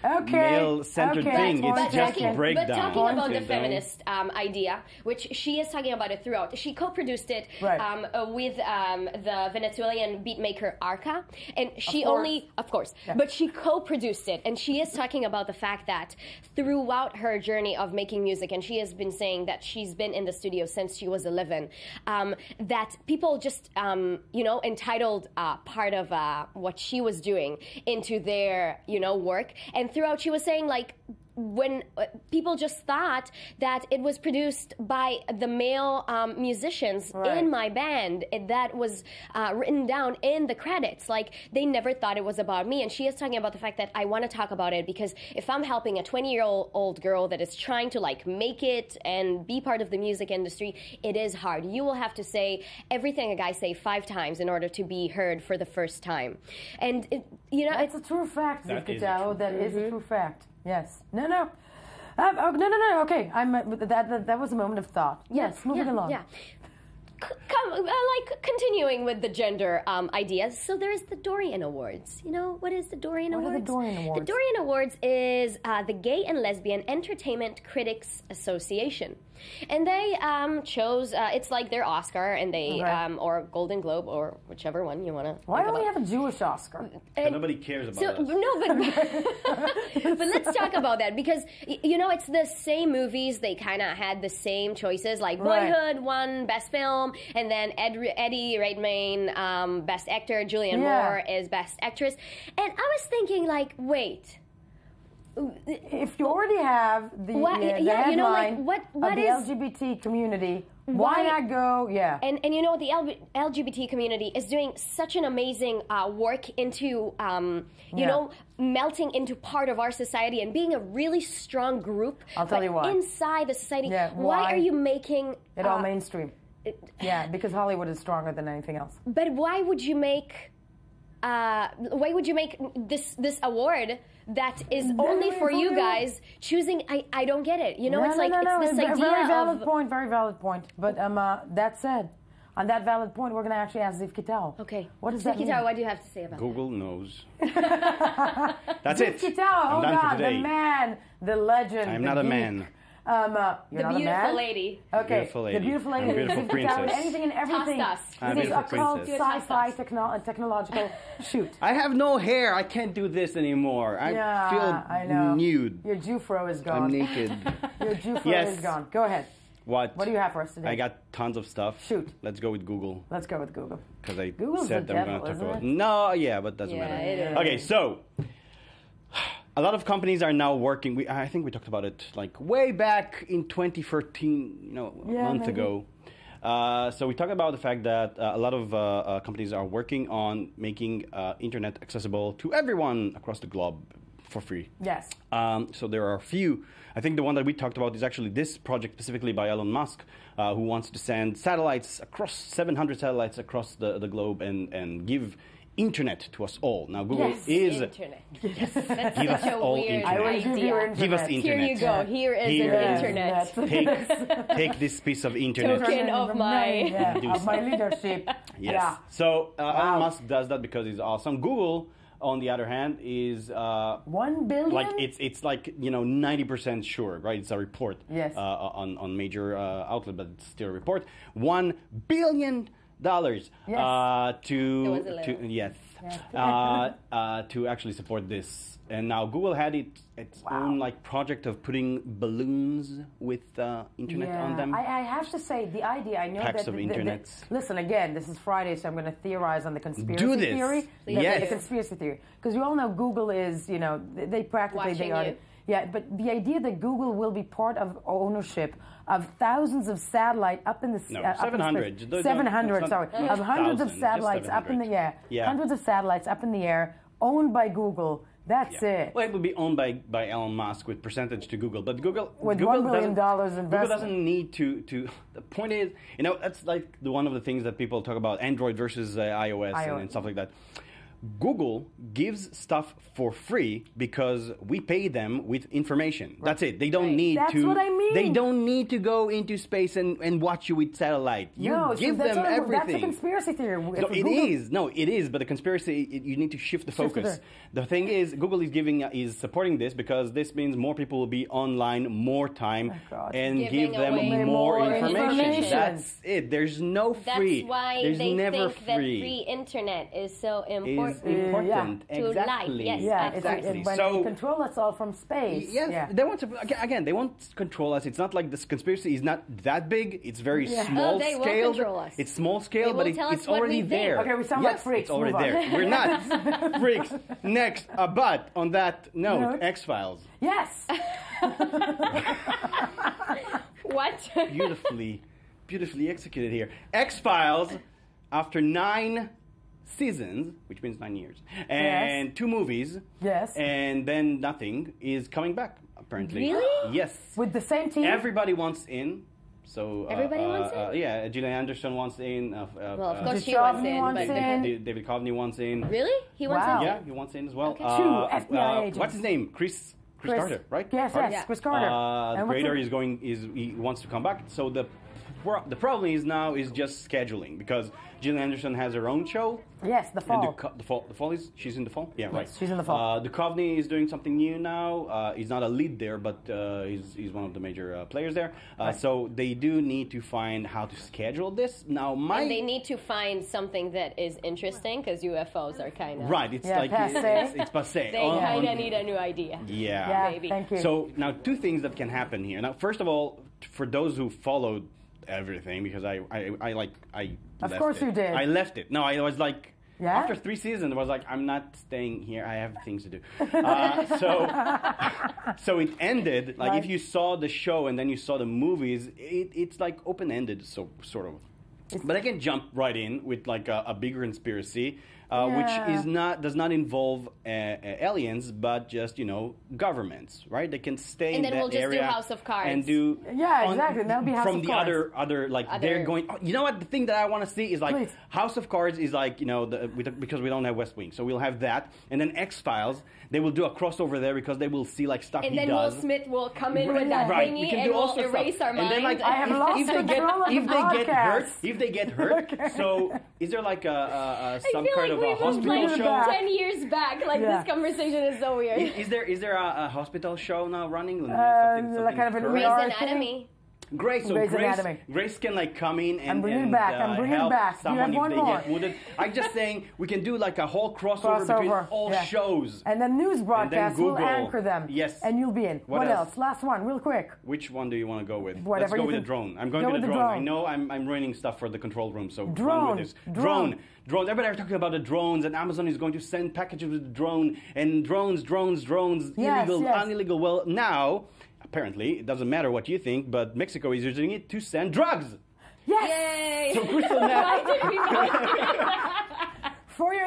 male-centered thing. It's just breakdown. But talking about the feminist idea, which she is talking about it throughout, she co-produced it with the Venezuelan beatmaker Arca, and she but she co-produced it, and she is talking about the fact that throughout her journey of making music, and she has been saying that she's been in the studio since she was 11, that people just, entitled part of what she was doing into their, work, and throughout she was saying like when people just thought that it was produced by the male musicians in my band, that was written down in the credits. Like they never thought it was about me. And she is talking about the fact that I want to talk about it because if I'm helping a 20-year-old girl that is trying to like make it and be part of the music industry, it is hard. You will have to say everything a guy say 5 times in order to be heard for the first time. And it's a true fact, Zivka. That is a true fact. Yes. No. Okay. That was a moment of thought. Yes. Moving along. Yeah. Continuing with the gender ideas. So there is the Dorian Awards. What is the Dorian Awards? What are the Dorian Awards? The Dorian Awards is the Gay and Lesbian Entertainment Critics Association. And they chose, it's like their Oscar, and they, or Golden Globe, or whichever one you want to. Why don't we have a Jewish Oscar? Nobody cares about us. No, but let's talk about that, because, it's the same movies. They kind of had the same choices, like Boyhood won Best Film, and then Eddie Redmayne, Best Actor, Julianne Moore is Best Actress. And I was thinking, like, wait. If you already have the headline of the LGBT community, why not go? Yeah. And the LGBT community is doing such an amazing work into melting into part of our society and being a really strong group. I'll tell you why. Inside the society. Yeah, why are you making it all mainstream? Because Hollywood is stronger than anything else. But why would you make why would you make this award that is only for you guys choosing? I don't get it. You know, it's like it's this idea very valid of point. Very valid point. But that said, on that valid point, we're going to actually ask Ziv Kittel. Okay. What does Ziv that mean? Kittel, what do you have to say about Google knows. That's Ziv it. Kittel, I'm done for God, today. the man, the legend. I'm the not a geek. man. You're the not a beautiful man? lady? Okay, Beautiful lady. the beautiful lady. I'm a beautiful Ziv Kittel, princess. anything and everything. Toss I'm a This beautiful occult princess. sci-fi technological shoot. I have no hair. I can't do this anymore. I I know. feel nude. Your Jufro is gone. I'm naked. Your Jufro Yes. is gone. Go ahead. What? What do you have for us today? I got tons of stuff. Shoot. Let's go with Google. Let's go with Google. Because I Google's said the I'm devil, going to talk isn't about it? No, yeah, but doesn't Yeah, matter. it is. Okay, so a lot of companies are now working. I think we talked about it like way back in 2013, a month ago. So we talked about the fact that a lot of companies are working on making internet accessible to everyone across the globe for free. Yes. So there are a few. I think the one that we talked about is actually this project specifically by Elon Musk, who wants to send satellites across 700 satellites across the globe and give internet to us all. Now Google is internet. Yes. That's Give us such a all weird internet. idea. Give us internet. Here you go. Here is an internet. Take this piece of internet. Token of my of my leadership. Yes. Yeah. So Elon Musk does that because he's awesome. Google, on the other hand, is 1 billion. like it's like 90% sure, right? It's a report. Yes. On major outlet, but it's still a report. $1 billion. Yes. To actually support this, and now Google had its own like project of putting balloons with internet on them. I have to say the idea. I know Packs that of internets. Listen, again, this is Friday, so I'm going to theorize on the conspiracy Do this. theory. Yes. The conspiracy theory, because we all know Google is, they practically Watching they are. you. Yeah, but the idea that Google will be part of ownership of thousands of satellite up in the No, up in 700. space. 700, sorry, not of hundreds of thousands, just satellites up in the 700. Yeah. hundreds of satellites up in the air, owned by Google. That's it. Well, it would be owned by Elon Musk with percentage to Google, but Google With Google $1 billion doesn't- Google investment. doesn't need to. The point is, that's like one of the things that people talk about: Android versus iOS and stuff like that. Google gives stuff for free because we pay them with information. Right. That's it. They don't need That's to. what I mean. They don't need to go into space and watch you with satellite. You give them everything. That's a conspiracy theory. No, it is. But the conspiracy, you need to shift the focus. The thing is, Google is supporting this because this means more people will be online more time and Giving give them away more more information. That's it. There's no free. That's why There's they never think that free internet is so important. Important. To Exactly. life. Yes, Yeah, exactly. When they control us all from space. Yes, they want to. Again, they won't control us. It's not like this conspiracy is not that big. It's very small they scale. won't control us. It's small scale, They but will tell us it's what already we there. think. Okay, we sound like freaks. It's already Move on. there. We're not freaks. Next, but on that note, X-Files. Yes. What? Beautifully executed here. X-Files, after 9 seasons, which means 9 years, and 2 movies, and then nothing, is coming back, apparently. Really? Yes. With the same team? Everybody wants in. So Everybody wants in? Yeah, Gillian Anderson wants in. Well, of course she wants in. David Coveney wants in. Really? He wants in? Yeah, he wants in as well. Okay. 2 FBI agents. What's his name? Chris Carter, right? Yes, Chris Carter. The And what's creator the- he wants to come back. So the problem is just scheduling because Gillian Anderson has her own show. Yes, The Fall. And the Fall is she's in The Fall. Yeah, right. Yes, she's in The Fall. Duchovny is doing something new now. He's not a lead there, but he's one of the major players there. So they do need to find how to schedule this now. And they need to find something that is interesting because UFOs are kind of right. It's like passé. it's passé. They kind of need a new idea. Yeah. Maybe. Thank you. So now 2 things that can happen here. Now, first of all, for those who followed everything, because I Of left course it. you did. I left it. No, I was like, Yeah? after 3 seasons, I was like, I'm not staying here. I have things to do. So it ended. Like if you saw the show and then you saw the movies, it's like open-ended, so sort of. But I can jump right in with like a bigger conspiracy, which does not involve aliens, but just governments, right? They can stay in that area. And then we'll just do House of Cards. And do exactly. That'll be House from of the Cards. other like they're going. Oh, you know what? The thing that I want to see is like House of Cards is like because we don't have West Wing, so we'll have that, and then X-Files. They will do a crossover there because they will see like stuff he does. And then Will Smith will come in with that thingy and we'll erase our mind. And then like I have lost control of the broadcast. If they get hurt, so is there like some kind of a hospital like show? 10 years back, like this conversation is so weird. Is there a hospital show now running? Like kind of an Grey's Anatomy. Great, so Grace can like come in and I'm bringing it back. Someone you have one if they more. get wounded. I'm just saying we can do like a whole crossover between all shows. And the news broadcast will anchor them. Yes. And you'll be in. What else? Last one, real quick. Which one do you want to go with? Whatever. Let's go with the drone. I'm going with the drone. I know I'm ruining stuff for the control room, so run with this. Drone. Everybody are talking about the drones, and Amazon is going to send packages with the drone, and drones, illegal. Well, now, apparently, it doesn't matter what you think, but Mexico is using it to send drugs. Yes! Yay! So crystal meth. Why did we not? For your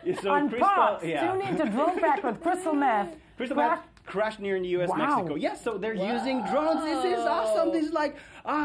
news on Fox, tune in to Drone Pack with crystal meth. Crystal meth crashed near in the U.S. Mexico. Yes, so they're using drones. This is awesome. This is like,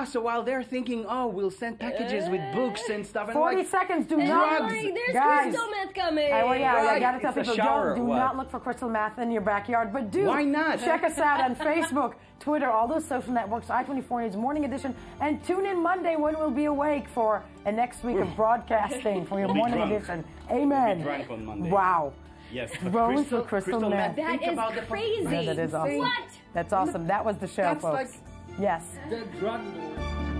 so while they're thinking, we'll send packages with books and stuff. And 40 seconds, do not. There's crystal meth coming. I gotta tell people, do not look for crystal meth in your backyard, but do. Why not? Check us out on Facebook, Twitter, all those social networks, I-24 News Morning Edition, and tune in Monday when we'll be awake for a next week of broadcasting for your morning edition. Amen. Be drunk on Monday. Wow. Yes. Drones with crystal meth. That is crazy. Yeah, that is awesome. What? That's awesome. That was the show, folks. Like yes. the drug lord.